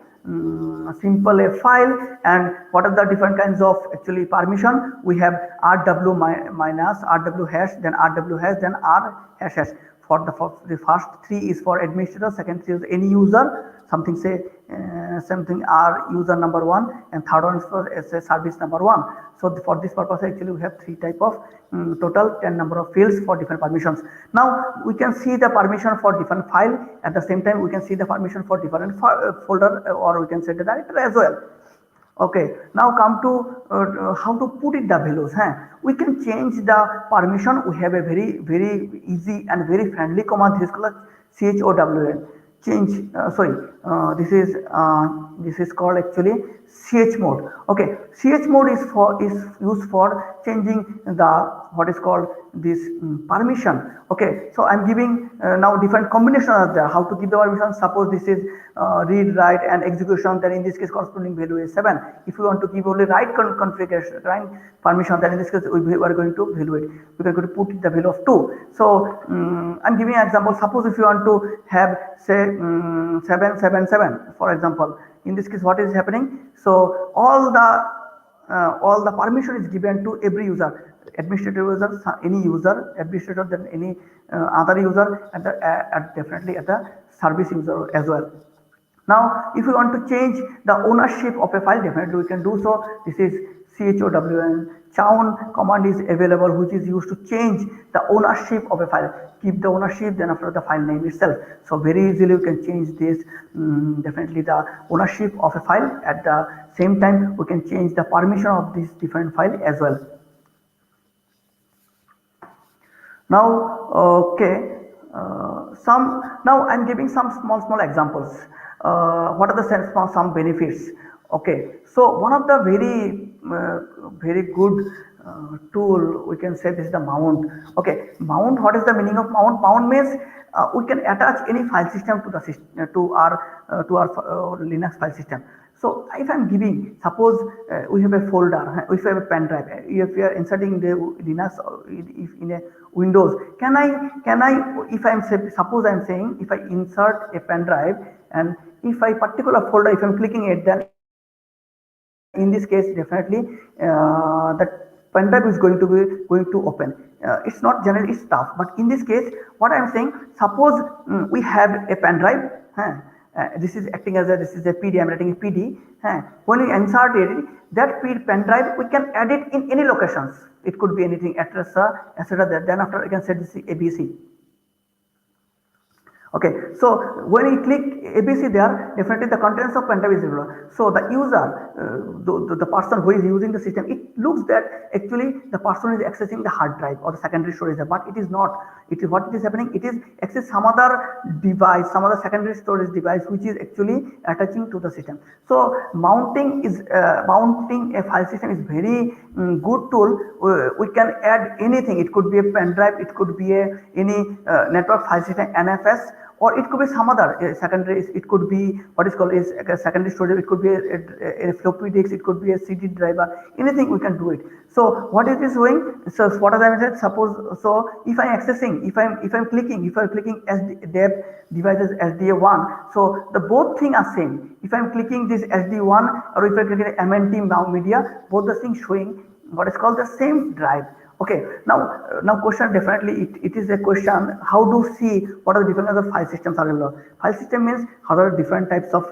B: simple a file. And what are the different kinds of actually permission? We have rw minus, rw hash, then rw hash, then r hash hash. For the first 3 is for administrator, second 3 is any user, something say something r user number 1, and third one is for service number 1. So for this purpose actually we have 3 type of total 10 number of fields for different permissions. Now we can see the permission for different file, at the same time we can see the permission for different folder, or we can set the directory as well. Okay, now come to how to put it the values. We can change the permission. We have a very easy and very friendly command. This is called chown. Change. This is called actually chmod. Okay, chmod is used for changing the what is called this permission. Okay, so I'm giving now different combinations are there. How to give the permission? Suppose this is read, write and execution, then in this case corresponding value is 7. If you want to give only write configuration, write permission, then in this case we are going to value it. We are going to put the value of 2. So I'm giving an example. Suppose if you want to have say 777, for example, in this case what is happening? So all the permission is given to every user. Administrator user, any user, administrator, then any other user, and definitely at the service user as well. Now, if we want to change the ownership of a file, definitely we can do so. This is chown command is available, which is used to change the ownership of a file. Keep the ownership, then after the file name itself. So very easily you can change this, definitely the ownership of a file. At the same time, we can change the permission of this different file as well. Now, okay, now I'm giving some small examples. What are the some benefits? Okay, so one of the very good tool, we can say this is the mount. Okay, mount. What is the meaning of mount? Mount means we can attach any file system to the system, to our Linux file system. So if I'm giving, suppose we have a folder, if we have a pen drive, if we are inserting the Linux, if in a Windows, can I, if I'm suppose I'm saying if I insert a pen drive and if I particular folder, if I'm clicking it, then in this case definitely that pen drive is going to open. It's not generally it's tough, but in this case, what I'm saying, suppose we have a pen drive. This is acting as this is a PD. I'm writing a PD. When we insert it, that pen drive we can add it in any locations. It could be anything, address, etc. Then after I can set this ABC. Okay, so when you click ABC there, definitely the contents of pen drive is visible. So the user, the person who is using the system, it looks that actually the person is accessing the hard drive or the secondary storage, but it is not. It is what it is happening. It is access some other device, some other secondary storage device which is actually attaching to the system. So mounting a file system is very good tool. We can add anything. It could be a pen drive. It could be any network file system NFS, or it could be some other secondary. It could be what is called is a secondary storage. It could be a floppy disk. It could be a CD driver. Anything we can do it. So what it is doing? So what as I said, suppose so if I'm accessing, if I'm clicking SD dev devices SDA1, so the both thing are same. If I'm clicking this SD1 or if I'm clicking MNT now media, both the things showing what is called the same drive. Okay, now question, definitely it is a question how to see what are the different other file systems are available. File system means how are different types of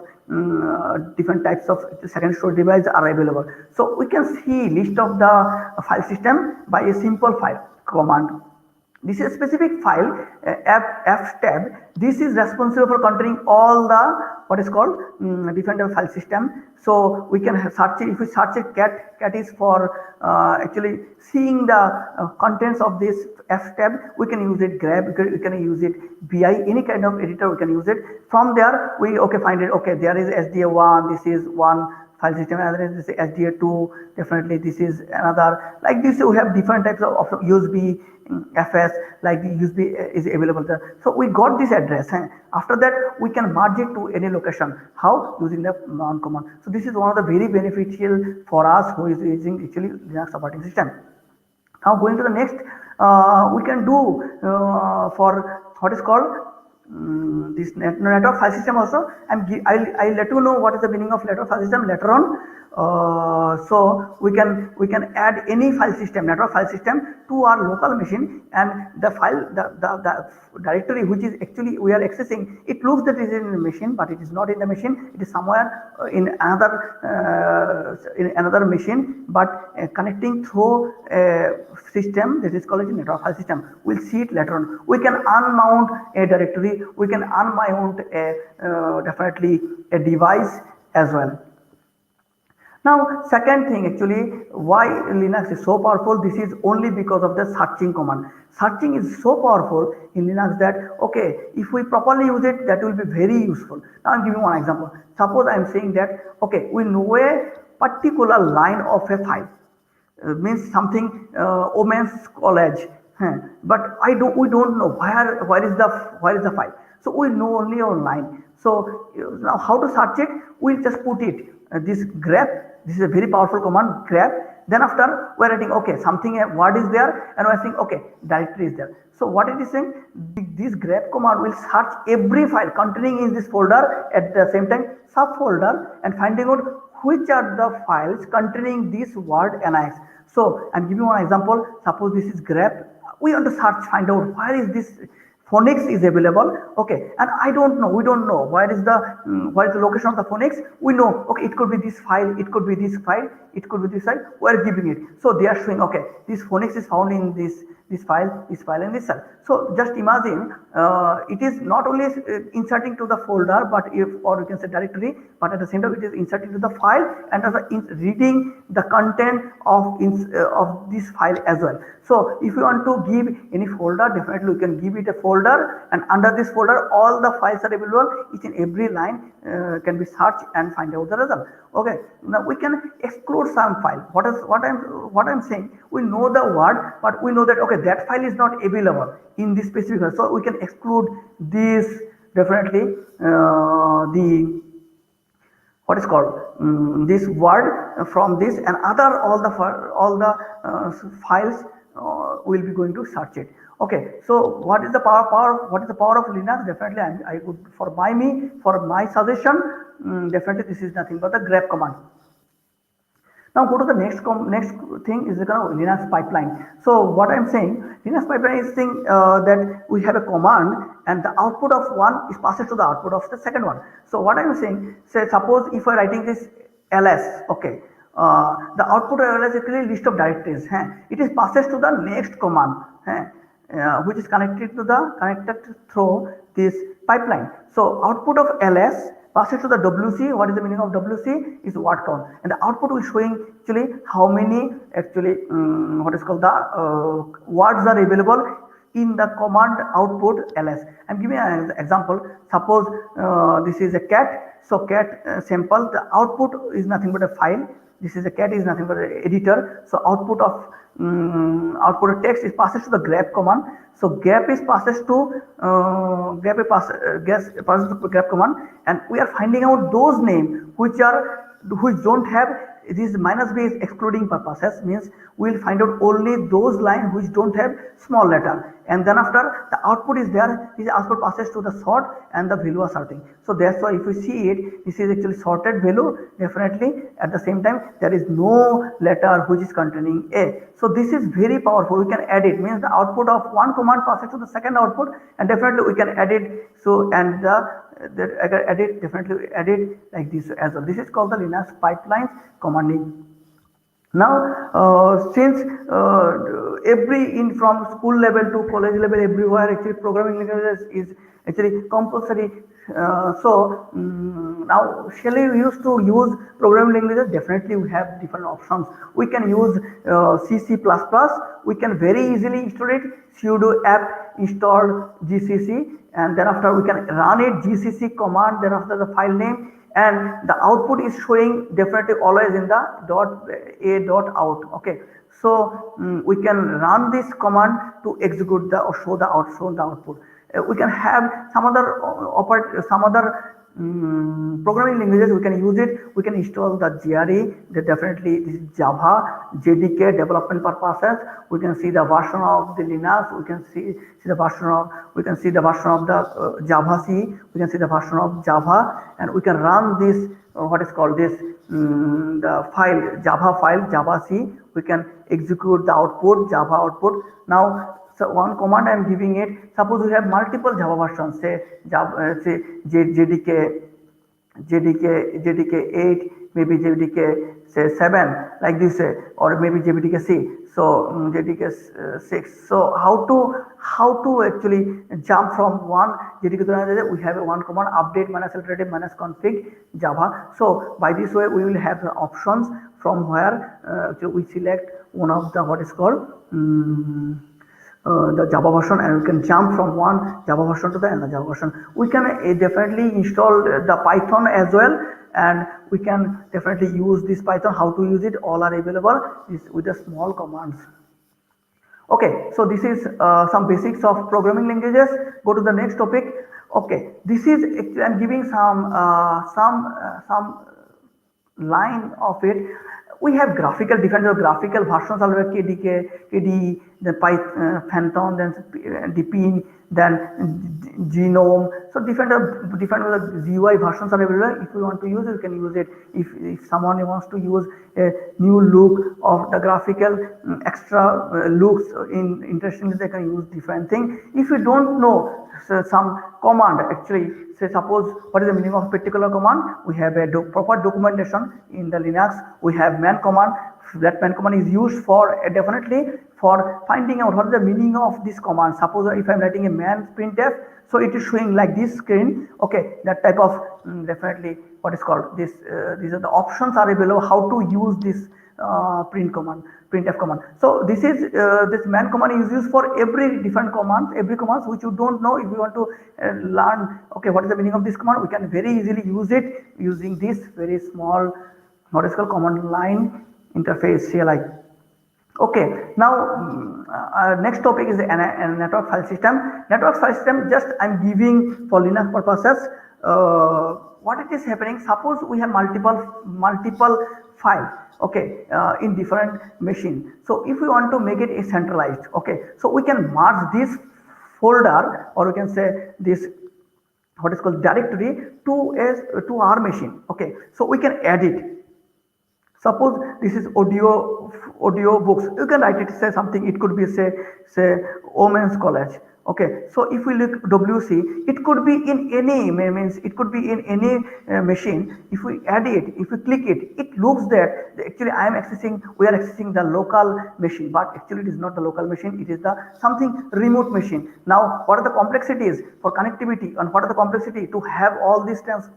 B: secondary storage devices are available. So we can see list of the file system by a simple file command. This is a specific file f tab. This is responsible for containing all the what is called different file system. So we can search it. If we search it, cat is for actually seeing the contents of this f tab. We can use it grab. We can use it bi, any kind of editor we can use it. From there we find it. Okay, there is SDA1. This is one file system, another is this SDA2, definitely this is another. Like this we have different types of USB FS, like the USB is available there. So we got this address. After that we can merge it to any location. How? Using the mount command. So this is one of the very beneficial for us who is using actually Linux operating system. Now going to the next, we can do for what is called this network file system also. I'll let you know what is the meaning of network file system later on. So we can add any file system, network file system, to our local machine, and the file, the directory which is actually we are accessing, it looks that it is in the machine, but it is not in the machine. It is somewhere in another machine, but connecting through a system that is called a network file system. We'll see it later on. We can unmount a directory. We can unmount definitely a device as well. Now second thing, actually why Linux is so powerful, this is only because of the searching command. Searching is so powerful in Linux that if we properly use it, that will be very useful. Now I'll give you one example. Suppose I am saying that we know a particular line of a file, means something women's college, but we don't know where is the file. So we know only a line. So now how to search it? We'll just put it this grep. This is a very powerful command, grep. Then after we're writing something, a word is there, and we're saying directory is there. So what it is saying, this grep command will search every file containing in this folder, at the same time subfolder, and finding out which are the files containing this word NIX. So I'm giving one example. Suppose this is grep. We want to search, find out where is this phonics is available, and we don't know where is the location of the phonics. We know, it could be this file, it could be this file, it could be this file. We're giving it. So they are showing, this phonics is found in this file, and this file. So just imagine, it is not only inserting to the folder, or you can say directory, but at the same time it is inserting to the file and reading the content of this file as well. So if you want to give any folder, definitely you can give it a folder, and under this folder all the files are available. Each and every line can be searched and find out the result. Now we can exclude some file. What I'm saying, we know the word, but we know that that file is not available in this specific file. So we can exclude this, definitely the what is called this word from this, and all the files will be going to search it. So what is the power? What is the power of Linux? Definitely, I would, for my suggestion, definitely this is nothing but the grep command. Now go to the next thing is the Linux pipeline. So what I'm saying, Linux pipeline is saying that we have a command, and the output of one is passes to the output of the second one. So what I'm saying, suppose if I'm writing this ls, the output of ls is actually list of directories. It is passes to the next command. which is connected through this pipeline. So output of ls passes to the wc. What is the meaning of wc? Is word count, and the output is showing actually how many actually what is called the words are available in the command output ls. I'm giving an example. Suppose this is a cat. So cat sample, the output is nothing but a file. This is a cat is nothing but an editor. So output of text is passes to the grep command. So grep is passes to passes to grep command, and we are finding out those names which don't have this minus b is excluding purposes, means we will find out only those lines which don't have small letter, and then after the output is there, this output passes to the sort and the value are sorting. So that's why if you see it, this is actually sorted value. Definitely at the same time there is no letter which is containing a. So this is very powerful. We can add it, means the output of one command passes to the second output, and definitely we can add it. So and definitely add it like this as well. This is called the Linux pipelines commanding. Now since every in from school level to college level, everywhere actually programming languages is actually compulsory. Now shall we used to use programming languages? Definitely we have different options. We can use C++. We can very easily install it. Sudo apt install gcc, and then after we can run it gcc command, then after the file name, and the output is showing definitely always in the .a.out. Okay, so we can run this command to execute the or show the output. We can have some other programming languages. We can use it. We can install the GRE. Definitely this is Java JDK development purposes. We can see the version of the Linux. We can see the version of the Java C. We can see the version of Java, and we can run this what is called this the file Java C. We can execute the output Java output. Now so one command I am giving it. Suppose we have multiple Java versions, say JDK 8, maybe JDK say 7, like this, or maybe JDK C. So JDK 6. So how to actually jump from one JDK to another? We have a one command update -alternative -config Java. So by this way we will have the options from where we select one of the what is called the Java version, and we can jump from one Java version to the another Java version. We can definitely install the Python as well, and we can definitely use this Python. How to use it? All are available with the small commands. Okay, so this is some basics of programming languages. Go to the next topic. Okay, this is actually I'm giving some line of it. We have different graphical versions are KDK, KDE, then Phantom, then Deepin, then Genome. So different GUI versions are available. If you want to use it, you can use it. If someone wants to use a new look of the graphical extra looks interestingly, they can use different thing. If you don't know some command, actually say suppose what is the meaning of particular command, we have a proper documentation in the Linux. We have man command. That man command is used for definitely for finding out what is the meaning of this command. Suppose if I am writing a man printf, so it is showing like this screen. Okay, that type of definitely what is called this. These are the options are available how to use this printf command. So this is this man command is used for every different commands, which you don't know. If you want to learn, okay, what is the meaning of this command, we can very easily use it using this very small what is called command line interface CLI. Okay, now next topic is the network file system. Network file system, just I'm giving for Linux purposes. What it is happening? Suppose we have multiple file, okay, in different machine. So if we want to make it a centralized, okay, so we can merge this folder, or we can say this what is called directory to our machine. Okay, so we can add it. Suppose this is audio books. You can write it, say something. It could be say Women's College. Okay, so if we look WC, it could be in any means it could be in any machine. If we add it, if we click it, it looks that actually we are accessing the local machine, but actually it is not the local machine. It is the something remote machine. Now, what are the complexities for connectivity, and what are the complexity to have all these transfer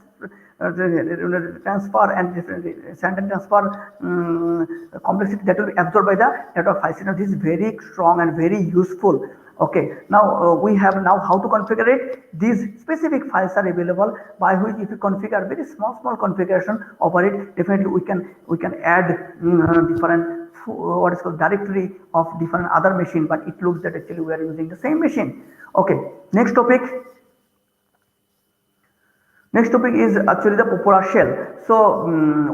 B: and different send and transfer complexity that will be absorbed by the network file system. This is very strong and very useful. Okay, now we have now how to configure it. These specific files are available by which if you configure very small configuration over it, definitely we can add different what is called directory of different other machine, but it looks that actually we are using the same machine. Okay, next topic. Next topic is actually the Popora shell. So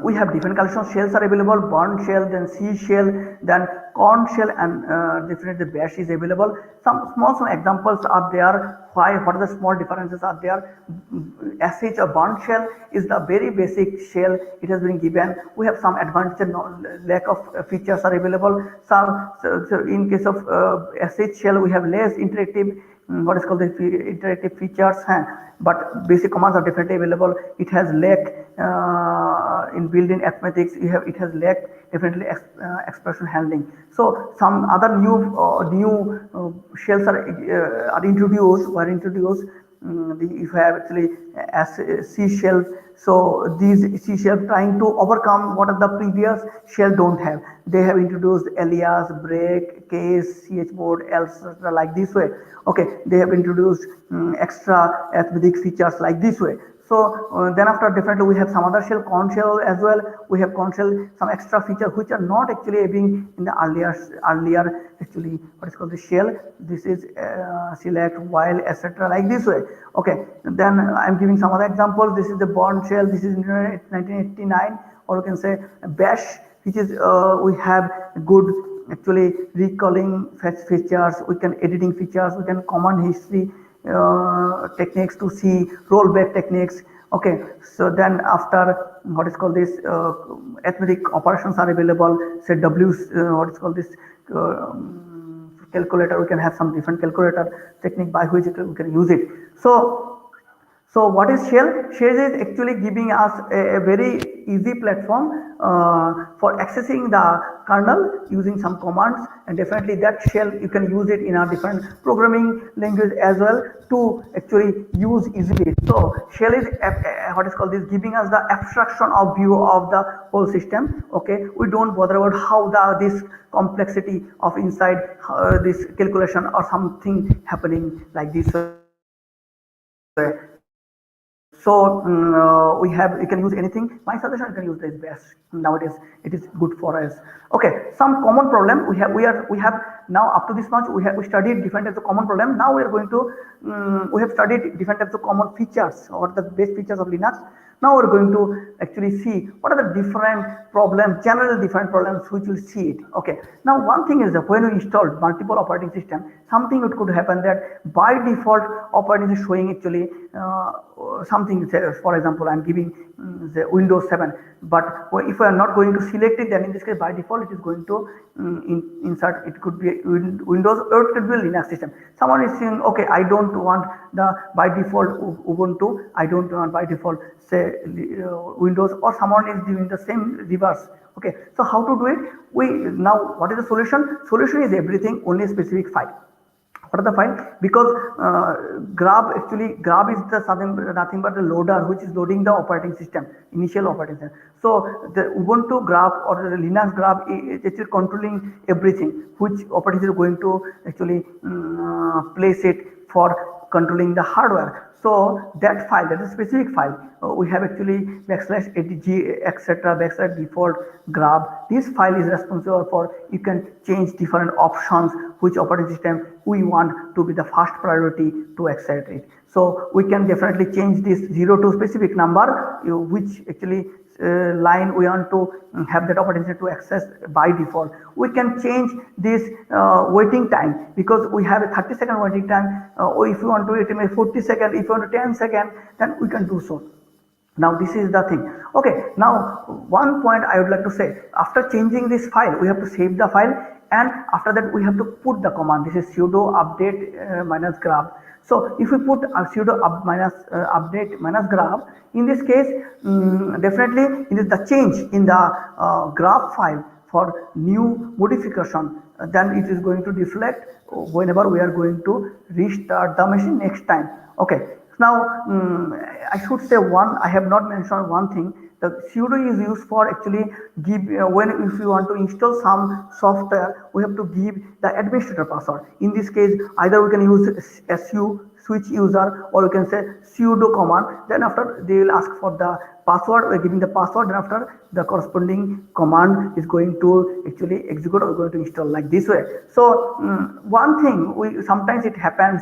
B: we have different collection of shells are available: Burn shell, then C shell, then corn shell, and definitely bash is available. Some small examples are there. What are the small differences are there? SH or Burn shell is the very basic shell. It has been given. We have some advantage, lack of features are available. So in case of SH shell, we have less interactive. What is called the interactive features, but basic commands are definitely available. It has lack in built-in arithmetics. It has lack definitely expression handling. So some other new shells are introduced. If you have actually C shell, so these C shell trying to overcome what are the previous shell don't have. They have introduced alias, break, case, chmod, else like this way. Okay, they have introduced extra arithmetic features like this way. So then after definitely we have some other shell, corn shell as well. We have corn shell, some extra features which are not actually having in the earlier actually what is called the shell. This is select, while, etc. like this way. Okay, then I'm giving some other examples. This is the Burn shell. This is 1989, or you can say bash, which is we have good actually recalling features. We can editing features. We can command history techniques to see rollback techniques. Okay, so then after what is called this arithmetic operations are available. Say what is called this calculator. We can have some different calculator technique by which we can use it. So what is shell? Shell is actually giving us a very easy platform for accessing the kernel using some commands, and definitely that shell you can use it in a different programming language as well to actually use easily. So shell is what is called this giving us the abstraction of view of the whole system. Okay, we don't bother about how this complexity of inside this calculation or something happening like this way. So you can use anything. My suggestion, you can use this best. Nowadays it is good for us. Okay, some common problem we have now. Up to this much we studied different types of common problem. Now we are going to we have studied different types of common features or the best features of Linux. Now we're going to actually see what are the different problems, general different problems which will see it. Okay. Now one thing is that when we install multiple operating system, something it could happen that by default operating is showing actually something. For example, I'm giving the Windows 7, but if we are not going to select it, then in this case by default it is going to insert. It could be Windows or it could be a Linux system. Someone is saying, okay, I don't want the by default Ubuntu. I don't want by default say Windows, or someone is doing the same reverse. Okay, so how to do it? Now what is the solution? Solution is everything, only a specific file. What are the file? Because GRUB is the nothing but the loader which is loading the operating system, initial operating system. So the Ubuntu GRUB or the Linux GRUB it is controlling everything which operating system is going to actually place it for controlling the hardware. So that file, that is specific file, we have actually /ADG etc /default GRUB. This file is responsible for you can change different options which operating system we want to be the first priority to access it. So we can definitely change this 0 to specific number which actually line we want to have that operating system to access by default. We can change this waiting time because we have a 30-second waiting time, or if you want to wait in 40 seconds, if you want to 10 seconds, then we can do so. Now this is the thing. Okay, now one point I would like to say, after changing this file, we have to save the file. and after that we have to put the command. This is sudo update minus grub. So if we put sudo update minus grub, in this case definitely it is the change in the graph file for new modification, then it is going to reflect whenever we are going to restart the machine next time. Okay, now I should say I have not mentioned one thing. The sudo is used for actually give when if you want to install some software, we have to give the administrator password. In this case, either we can use su switch user, or you can say sudo command. Then after they will ask for the password, we are giving the password, and after the corresponding command is going to actually execute or going to install like this way. So one thing sometimes it happens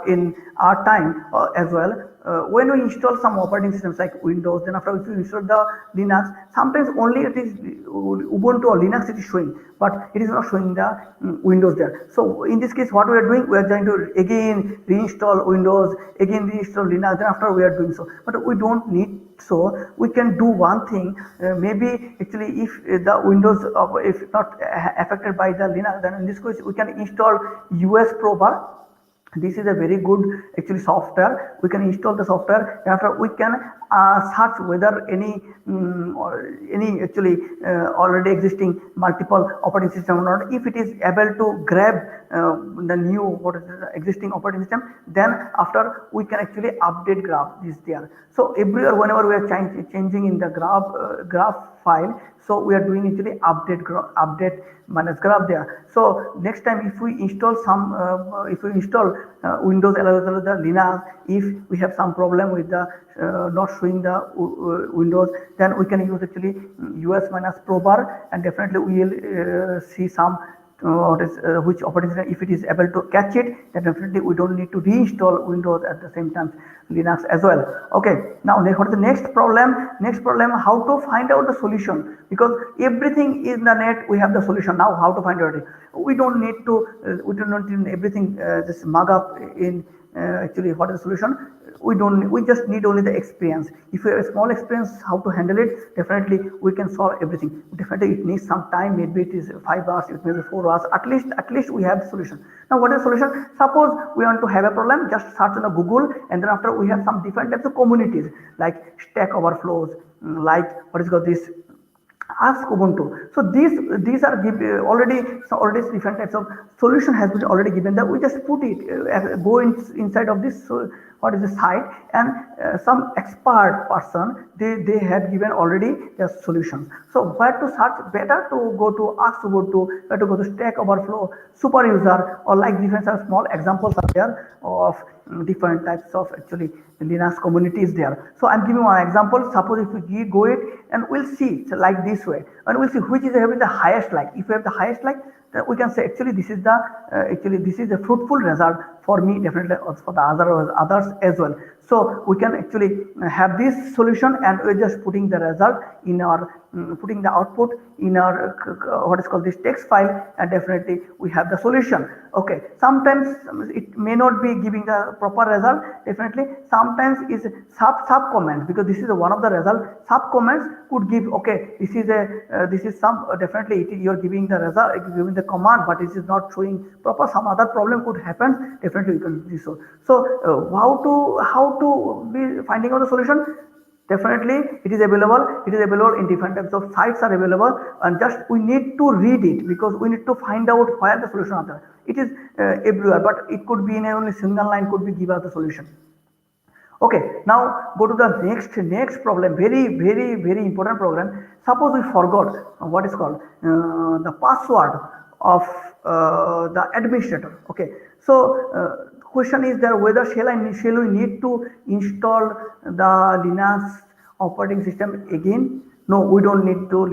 B: in our time as well. When we install some operating systems like Windows, then after if you install the Linux, sometimes only it is Ubuntu or Linux it is showing, but it is not showing the Windows there. So in this case, what we are doing, we are going to again reinstall Windows, again reinstall Linux, then after we are doing so. But we don't need, so we can do one thing, maybe actually if the Windows if not affected by the Linux, then in this case we can install US Prober. This is a very good actually software. We can install the software. After we can search whether any actually already existing multiple operating system or not. If it is able to grab the new existing operating system, then after we can actually update graph is there. So everywhere whenever we are changing in the graph file, so we are doing actually update minus graph there. So next time if we install some Windows as well as the Linux, if we have some problem with the not showing the Windows, then we can use actually US minus probar, and definitely we will see some which operating system, if it is able to catch it, then definitely we don't need to reinstall Windows at the same time Linux as well. Okay, now what is the next problem? How to find out the solution, because everything in the net we have the solution. Now how to find out it? We don't need to everything just mug up in actually what is the solution. We just need only the experience. If you have a small experience how to handle it, definitely we can solve everything. Definitely it needs some time, maybe it is 5 hours, it may be 4 hours, at least we have the solution. Now what is the solution? Suppose we want to have a problem, just search on the Google, and then after we have some different types of communities like Stack Overflows, like what is called this Ask Ubuntu. So these are already different types of solution has been already given, that we just put it go inside of this what is the site, and some expert person they have given already the solutions. So where to search? Better to go to Ask Ubuntu, better to go to Stack Overflow, Super User, or like different small examples are there of different types of actually Linux communities there. So I'm giving one example. Suppose if we go it and we'll see like this way, and we'll see which is having the highest like. If we have the highest like, then we can say actually this is the fruitful result for me, definitely for the others as well. So we can actually have this solution, and we're just putting the result in our putting the output in our what is called this text file, and definitely we have the solution. Okay, sometimes it may not be giving the proper result. Definitely sometimes is sub comments, because this is one of the result. Sub comments could give, okay, this is some definitely you're giving the result, giving the command, but it is not showing proper. Some other problem could happen. Definitely you can do so. So how to be finding out the solution? Definitely it is available. It is available in different types of sites are available, and just we need to read it, because we need to find out where the solution are there. It is everywhere, but it could be in only single line could be give us the solution. Okay, now go to the next problem. Very important problem. Suppose we forgot what is called the password of the administrator. Okay, so question is there whether shall we need to install the Linux operating system again? No, we don't need to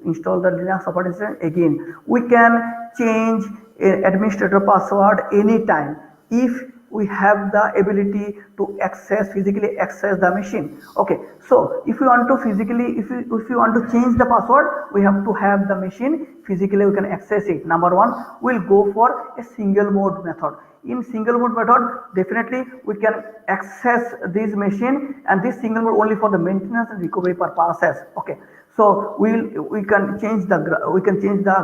B: install the Linux operating system again. We can change administrator password anytime if we have the ability to physically access the machine. Okay, so if we want to if we want to change the password, we have to have the machine physically, we can access it. Number one, we'll go for a single mode method. In single mode method, definitely we can access this machine, and this single mode only for the maintenance and recovery purposes. Okay, So we can change the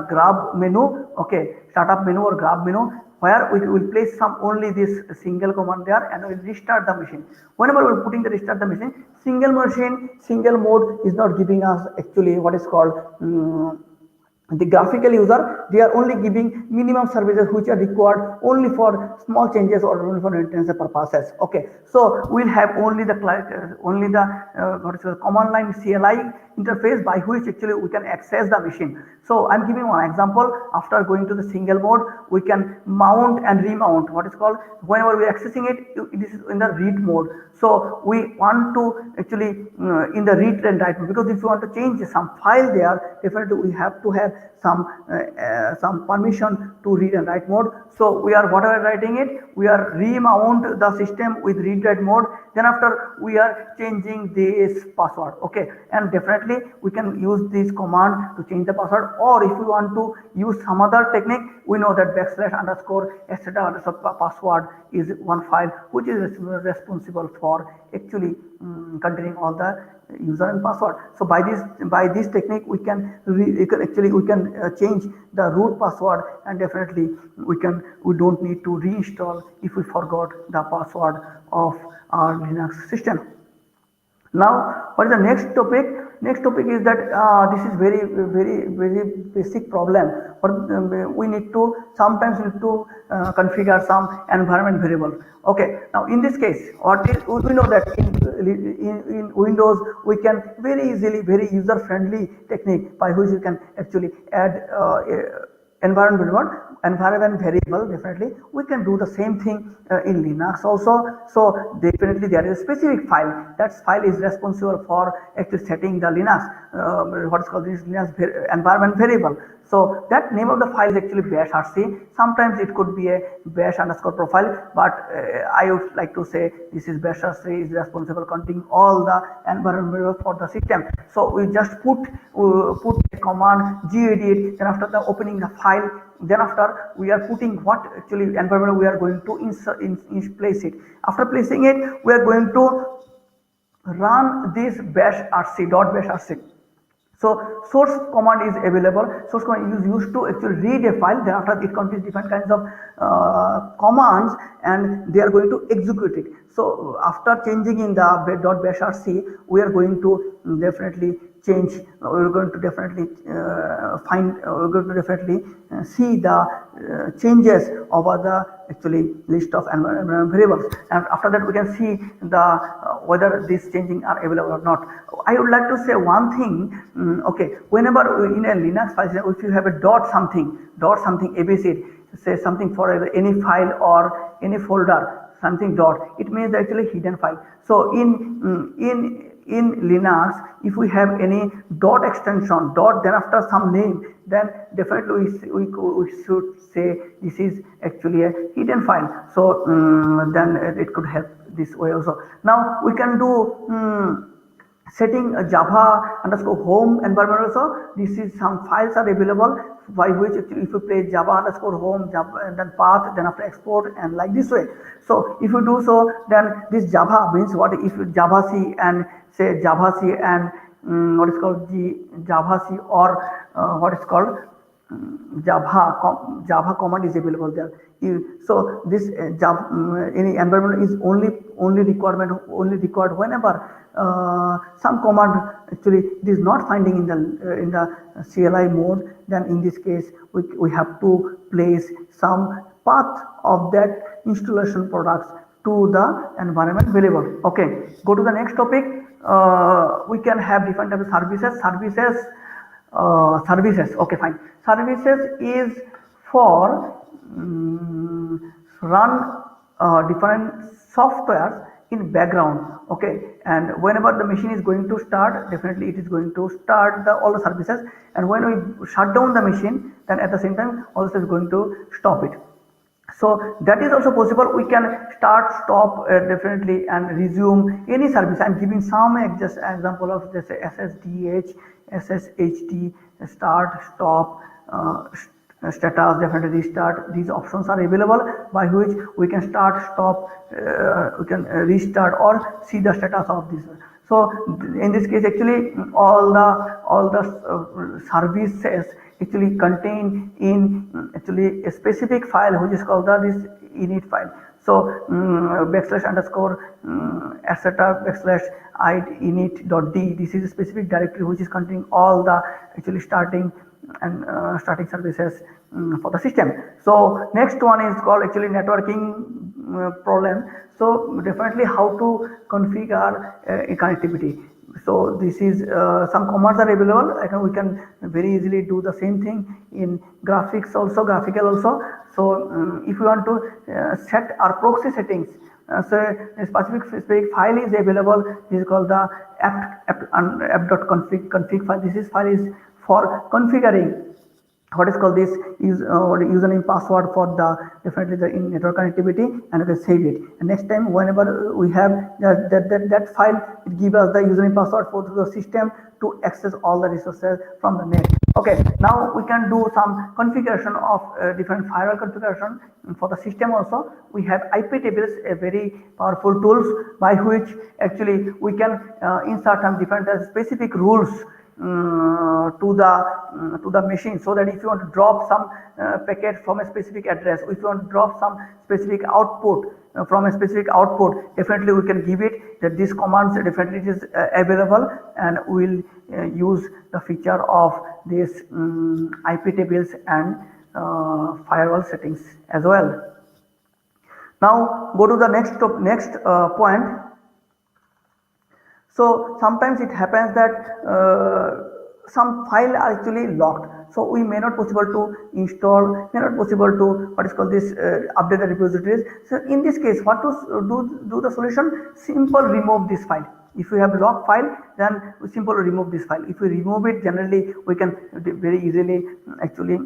B: grub menu, okay, startup menu or grub menu, where we will place some only this single command there, and we will restart the machine. Whenever we are putting the restart the machine, single machine, single mode is not giving us actually what is called the graphical user. They are only giving minimum services which are required only for small changes or only for maintenance purposes. Okay, so we'll have only the what is called command line CLI interface by which actually we can access the machine. So I'm giving one example. After going to the single mode, we can mount and remount what is called, whenever we are accessing it, this is in the read mode. So we want to actually in the read and write mode, because if you want to change some file there, definitely we have to have some permission to read and write mode. So we are whatever writing it, we are remount the system with read write mode. Then after we are changing this password. Okay, and definitely we can use this command to change the password, or if we want to use some other technique, we know that /_ password is one file which is responsible for actually containing all the user and password. So by this technique we can change the root password, and definitely we don't need to reinstall if we forgot the password of our Linux system. Now, what is the next topic? Next topic is that this is very basic problem. But we need to sometimes configure some environment variable. Okay. Now, in this case, we know that in Windows we can very easily, very user friendly technique by which you can actually add environment variable. Definitely we can do the same thing in Linux also. So definitely there is a specific file. That file is responsible for actually setting the Linux what is called this Linux environment variable. So that name of the file is actually bash.rc. Sometimes it could be a bash_profile, but I would like to say this is bash.rc is responsible containing all the environment variable for the system. So we just put a command gedit, then after the opening the file, then after we are putting what actually environment we are going to place it. After placing it, we are going to run this bash.rc. So source command is available. Source command is used to actually read a file. Then after it contains different kinds of commands, and they are going to execute it. So after changing in the .bash.rc, we are going to definitely change. We're going to definitely see the changes over the actually list of environment variables, and after that we can see the whether these changing are available or not. I would like to say one thing. Okay, whenever in a Linux file, if you have a dot something abc, say something for any file or any folder, something dot, it means actually hidden file. So in Linux, if we have any dot extension, dot then after some name, then definitely we should say this is actually a hidden file. So then it could help this way also. Now we can do setting a Java_home environment also. This is some files are available by which actually if you play Java_home, Java, and then path, then after export, and like this way. So if you do so, then this Java means what if Java-C and say Java-C and what is called Java-C or what is called Java command is available there. So this Java any environment is only required whenever some command actually it is not finding in the CLI mode. Then in this case we have to place some path of that installation products to the environment variable. Okay, go to the next topic. We can have different types of services. Okay, fine. Services is for run different softwares in background. Okay, and whenever the machine is going to start, definitely it is going to start all the services, and when we shut down the machine, then at the same time also is going to stop it. So that is also possible. We can start, stop definitely, and resume any service. I'm giving some just example of this SSDH, SSHD, start, stop, status, definitely restart. These options are available by which we can start, stop, we can restart or see the status of this. So in this case, actually all the services actually contain in actually a specific file which is called this init file. So backslash underscore etc backslash init.d, this is a specific directory which is containing all the actually starting and starting services for the system. So next one is called actually networking problem. So definitely how to configure a connectivity. So this is some commands are available. We can very easily do the same thing in graphics also, graphical also. So if you want to set our proxy settings, so a specific file is available. This is called the app.config file. This is file is for configuring what is called this is username password for the definitely the in network connectivity, and we can save it. And next time whenever we have that file, it gives us the username password for the system to access all the resources from the net. Okay, now we can do some configuration of different firewall configuration for the system. Also we have IP tables, a very powerful tools by which actually we can insert some different specific rules to the machine, so that if you want to drop some packet from a specific address, if you want to drop some specific output from a specific output, definitely we can give it that this commands definitely it is available, and we will use the feature of this IP tables and firewall settings as well. Now go to the next point. So sometimes it happens that some file are actually locked, so we may not possible to install, may not possible to what is called this update the repositories. So in this case, what to do the solution? Simple remove this file. If you have locked file, then we simply remove this file. If we remove it, generally we can very easily actually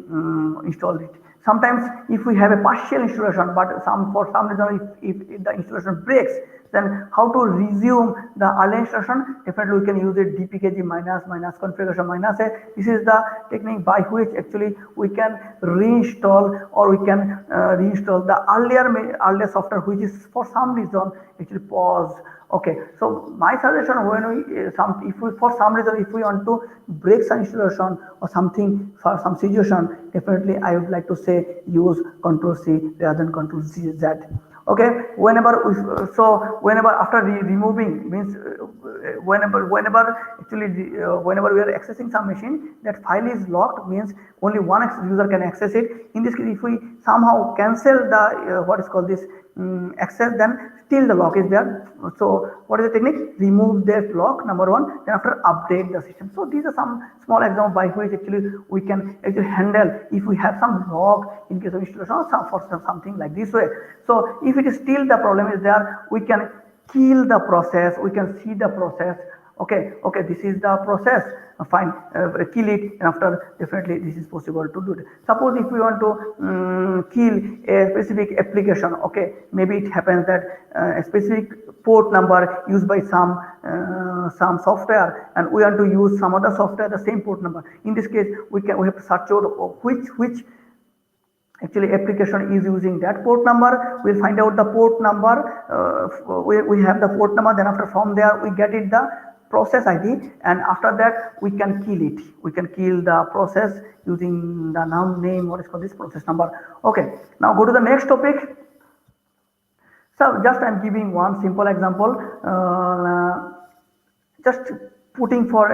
B: install it. Sometimes if we have a partial installation, but for some reason if the installation breaks, then how to resume the earlier installation? Definitely we can use it dpkg minus configuration minus a. This is the technique by which actually we can reinstall, or we can reinstall the earlier software which is for some reason actually paused. Okay, so my suggestion, when we for some reason if we want to break some installation or something for some situation, definitely I would like to say use Ctrl C rather than Ctrl Z. Okay, whenever after removing means whenever actually whenever we are accessing some machine, that file is locked means only one user can access it. In this case, if we somehow cancel the what is called this access, then still the lock is there. So what is the technique? Remove that lock, number one, then after update the system. So these are some small examples by which actually we can actually handle if we have some lock in case of installation or for something like this way. So if it is still the problem is there, we can kill the process, we can see the process. Okay, this is the process, fine, kill it, and after definitely this is possible to do it. Suppose if we want to kill a specific application, okay, maybe it happens that a specific port number used by some software, and we want to use some other software the same port number. In this case, we have to search out which actually application is using that port number. We'll find out the port number, we have the port number, then after from there we get it the process ID, and after that we can kill it. We can kill the process using the name, what is called this process number. Okay, now go to the next topic. So just I'm giving one simple example, just putting for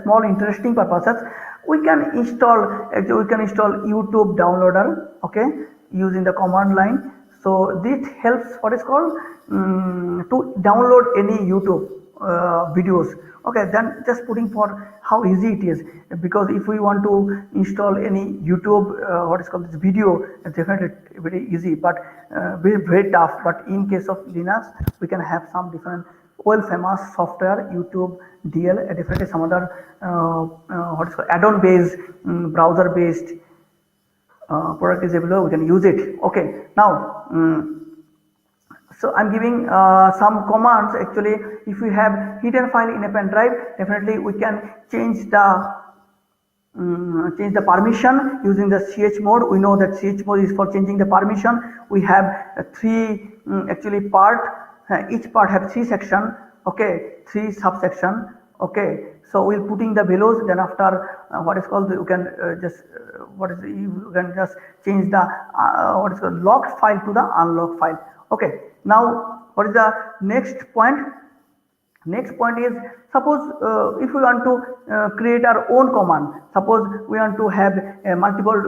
B: small interesting purposes. We can install YouTube downloader, okay, using the command line. So this helps what is called to download any YouTube videos. Okay, then just putting for how easy it is, because if we want to install any YouTube what is called this video, it's definitely very easy, but very tough. But in case of Linux, we can have some different well famous software, YouTube DL, definitely some other what is called add-on based browser based product is available, we can use it. Okay, now so I'm giving some commands. Actually, if we have hidden file in a pen drive, definitely we can change the change the permission using the ch mode. We know that ch mode is for changing the permission. We have three actually part, each part have three section, okay, three subsection, okay. So we'll putting the values, then after what is called, you can just you can just change the what is called locked file to the unlocked file. Okay, now what is the next point? Next point is, suppose if we want to create our own command, suppose we want to have a multiple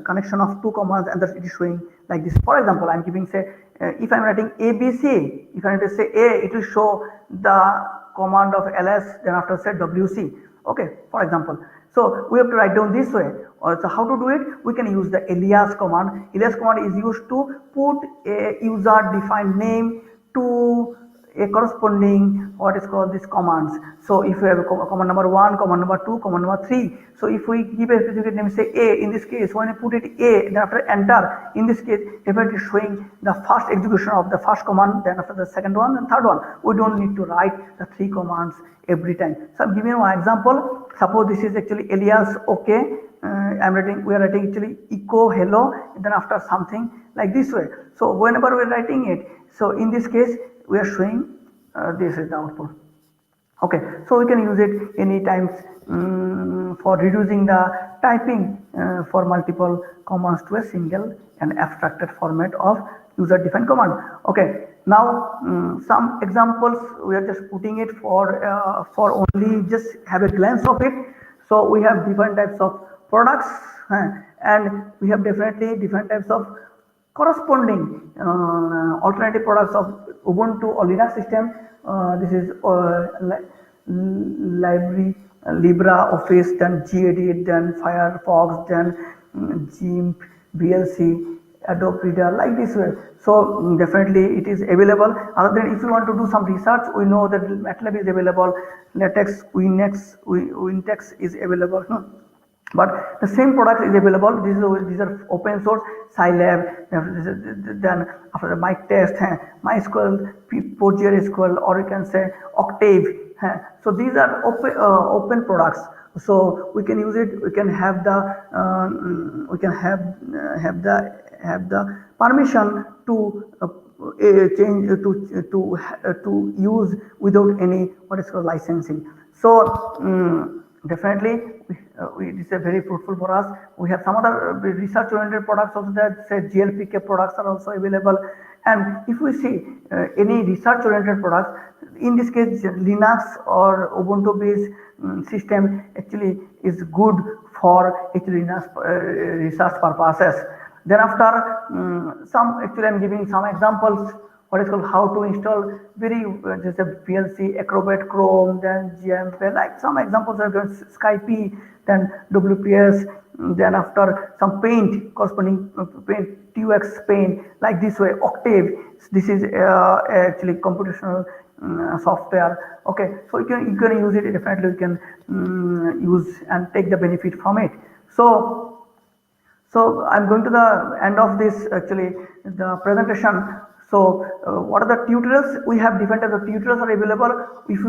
B: connection of two commands and that it is showing like this. For example, I am giving, say, if I am writing ABC, if I am to say A, it will show the command of ls, then after say wc, okay, for example. So we have to write down this way. So how to do it? We can use the alias command. Alias command is used to put a user defined name to a corresponding what is called this commands. So if we have a command number 1, command number 2, command number 3, so if we give a specific name, say A, in this case when I put it A, then after enter, in this case definitely showing the first execution of the first command, then after the second one and third one. We don't need to write the three commands every time. So I'm giving you one example. Suppose this is actually alias okay, we are writing actually echo hello, and then after something like this way. So whenever we are writing it, so in this case we are showing this is the output. Okay, so we can use it any times for reducing the typing for multiple commands to a single and abstracted format of user defined command. Okay, now some examples we are just putting it for only just have a glance of it. So we have different types of products and we have definitely different types of corresponding alternative products of Ubuntu or Linux system. This is library, LibreOffice, then gedit, then Firefox, then GIMP, VLC, Adobe Reader, like this way. So definitely it is available. Other than if you want to do some research, we know that MATLAB is available, LaTeX, Wintex is available. But the same product is available. These are open source. Scilab, then after the mic test, MySQL, PostgreSQL, or you can say Octave. So these are open products. So we can use it. We can have the permission to change to use without any what is called licensing. So definitely it is a very fruitful for us. We have some other research oriented products also that say GLPK products are also available. And if we see any research oriented products, in this case Linux or Ubuntu based system actually is good for actually research purposes. Then after some actually I am giving some examples what is called how to install very just a PLC, Acrobat, Chrome, then GMP, like some examples are given, Skype, then WPS, then after some Paint, corresponding Paint, TUX Paint, like this way, Octave. This is actually computational software. Okay, so you can use it. Definitely you can use and take the benefit from it. So I'm going to the end of this actually the presentation. So what are the tutorials? We have different types of tutorials are available. If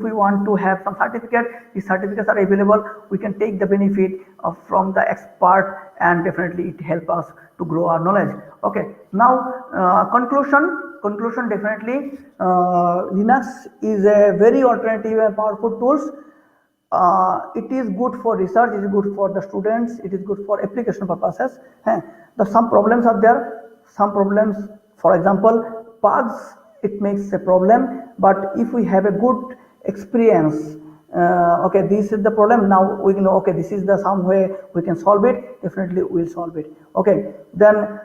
B: we want to have some certificate, these certificates are available. We can take the benefit from the expert, and definitely it helps us to grow our knowledge. Okay, now conclusion definitely Linux is a very alternative and powerful tools. It is good for research, it is good for the students, it is good for application purposes. Some problems are there, some problems, for example, bugs, it makes a problem, but if we have a good experience, okay, this is the problem, now we know, okay, this is the some way we can solve it, definitely we will solve it. Okay, then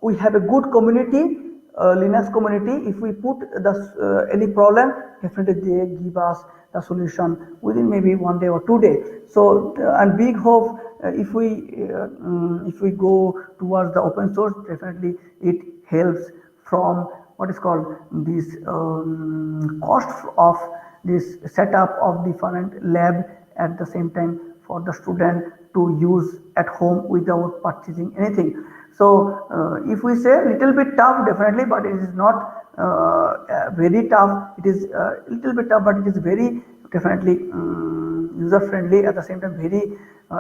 B: we have a good community, Linux community. If we put the any problem, definitely they give us the solution within maybe 1 day or 2 days. So and big hope if we go towards the open source, definitely it helps from what is called this cost of this setup of different lab at the same time for the student to use at home without purchasing anything. So if we say little bit tough, definitely, but it is not very tough. It is little bit tough, but it is very definitely user friendly, at the same time very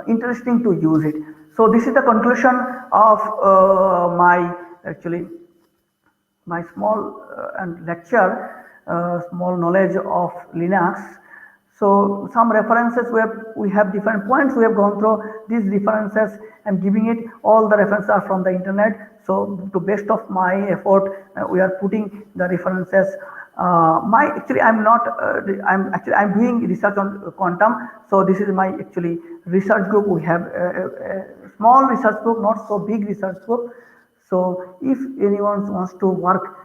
B: interesting to use it. So this is the conclusion of my actually my small and lecture, small knowledge of Linux. So some references where we have different points we have gone through. These references I'm giving it, all the references are from the internet. So to best of my effort, we are putting the references. My actually I'm not I'm doing research on quantum. So this is my actually research group. We have a small research group, not so big research group. So if anyone wants to work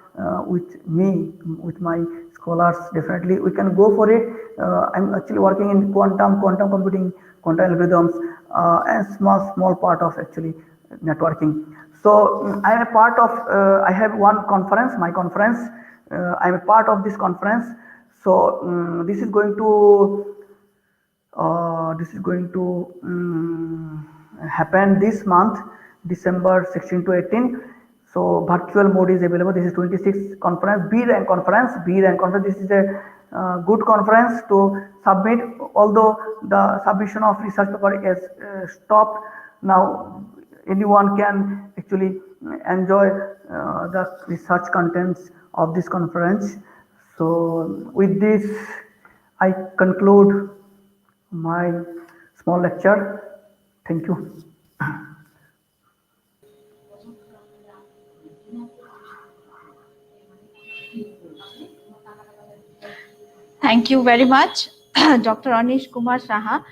B: with me, with my scholars, definitely we can go for it. I'm actually working in quantum computing, quantum algorithms, and small part of actually networking. So I am a part of, I have one conference, my conference, I am a part of this conference. So this is going to happen this month, December 16 to 18. So virtual mode is available. This is 26th conference, B rank conference. This is a good conference to submit. Although the submission of research paper is stopped now, anyone can actually enjoy the research contents of this conference. So with this, I conclude my small lecture. Thank you.
A: Thank you very much, Dr. Anish Kumar Saha,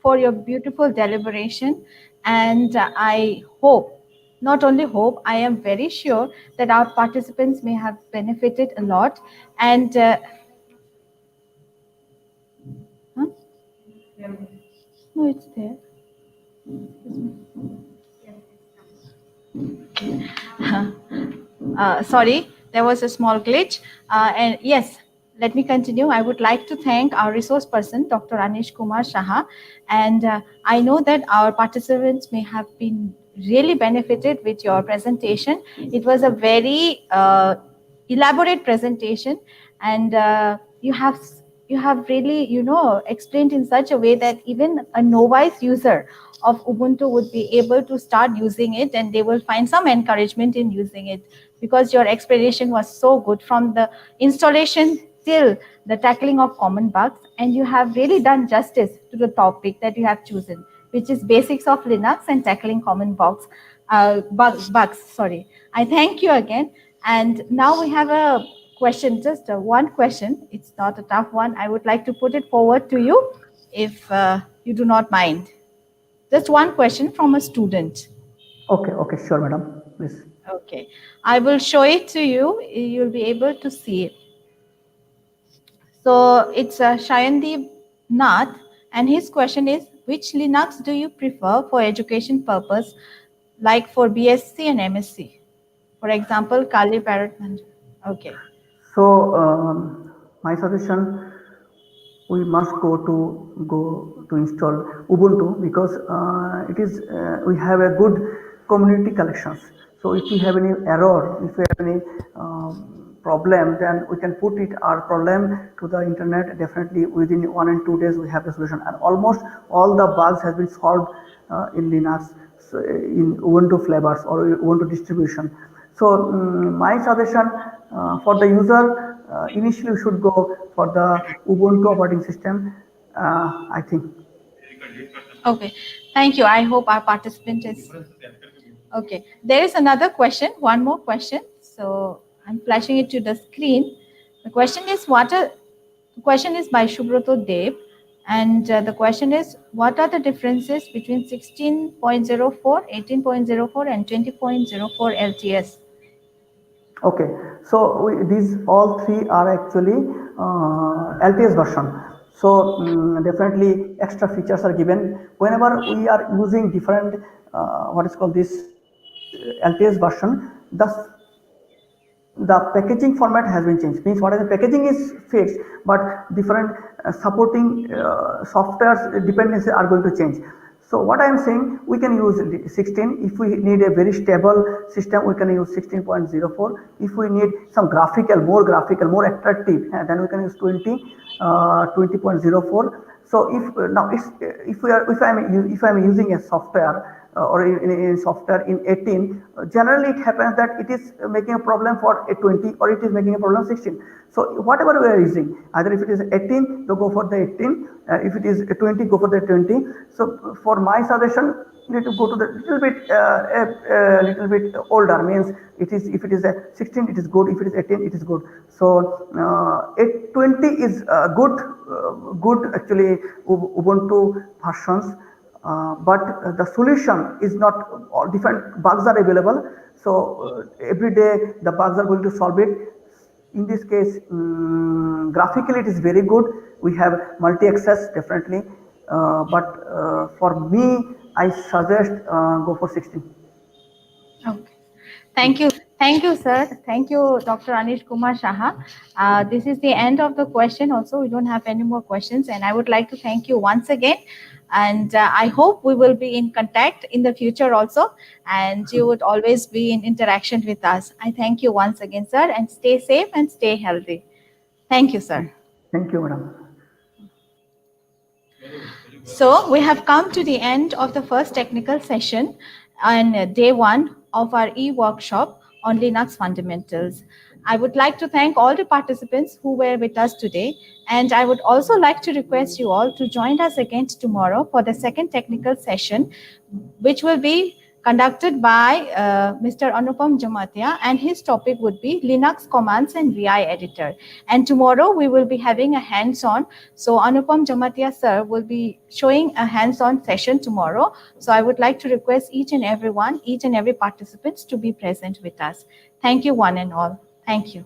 A: for your beautiful deliberation. And I hope, not only hope, I am very sure that our participants may have benefited a lot. And huh? No, it's there. Sorry, there was a small glitch. And yes, let me continue. I would like to thank our resource person, Dr. Anish Kumar Saha. And I know that our participants may have been really benefited with your presentation. It was a very elaborate presentation, and you have really explained in such a way that even a novice user of Ubuntu would be able to start using it, and they will find some encouragement in using it, because your explanation was so good from the installation till the tackling of common bugs, and you have really done justice to the topic that you have chosen, which is basics of Linux and tackling common bugs. Sorry, I thank you again. And now we have a question, just one question. It's not a tough one. I would like to put it forward to you, if you do not mind. Just one question from a student.
B: Okay, sure, madam, please.
A: Okay, I will show it to you. You'll be able to see it. So it's Shayandeep Nath, and his question is, which Linux do you prefer for education purpose, like for BSc and MSc? For example, Kali Parrot Manager. Okay.
B: So my suggestion, we must go to install Ubuntu, because it is we have a good community collections. So if we have any error, if we have any problem, then we can put our problem to the internet. Definitely within 1 and 2 days we have the solution, and almost all the bugs has been solved in Linux, so in Ubuntu flavors or Ubuntu distribution. So my suggestion for the user, initially we should go for the Ubuntu operating system, I think.
A: Okay, thank you. I hope our participant is okay. There is another question, one more question. So I'm flashing it to the screen. The question is the question is by Shubroto Dev, and the question is, what are the differences between 16.04, 18.04, and 20.04 LTS?
B: Okay, so these all three are actually LTS version. So definitely extra features are given whenever we are using different what is called this LTS version. The packaging format has been changed. Means what is the packaging is fixed, but different supporting softwares dependencies are going to change. So what I am saying, we can use 16. If we need a very stable system, we can use 16.04. If we need some graphical, more attractive, then we can use 20.04. So now if I'm using a software or in software in 18, generally it happens that it is making a problem for a 20 or it is making a problem 16. So whatever we are using, either if it is 18, to go for the 18, if it is 20, go for the 20. So for my suggestion, you need to go to the little bit older, means it is, if it is a 16 it is good, if it is 18 it is good. So 820 is good actually Ubuntu versions, but the solution is not, all different bugs are available. So every day the bugs are going to solve it. In this case, graphically it is very good. We have multi-access definitely, but for me, I suggest go for 16.
A: Okay. Thank you. Thank you, sir. Thank you, Dr. Anish Kumar Saha. This is the end of the question also. We don't have any more questions. And I would like to thank you once again. And I hope we will be in contact in the future also. And you would always be in interaction with us. I thank you once again, sir. And stay safe and stay healthy. Thank you, sir.
B: Thank you, madam.
A: So we have come to the end of the first technical session on day 1 of our e-workshop on Linux fundamentals. I would like to thank all the participants who were with us today, and I would also like to request you all to join us again tomorrow for the second technical session, which will be conducted by Mr. Anupam Jamatia, and his topic would be Linux commands and VI editor. And tomorrow we will be having a hands-on. So Anupam Jamatia sir will be showing a hands-on session tomorrow. So I would like to request each and every participants to be present with us. Thank you one and all. Thank you.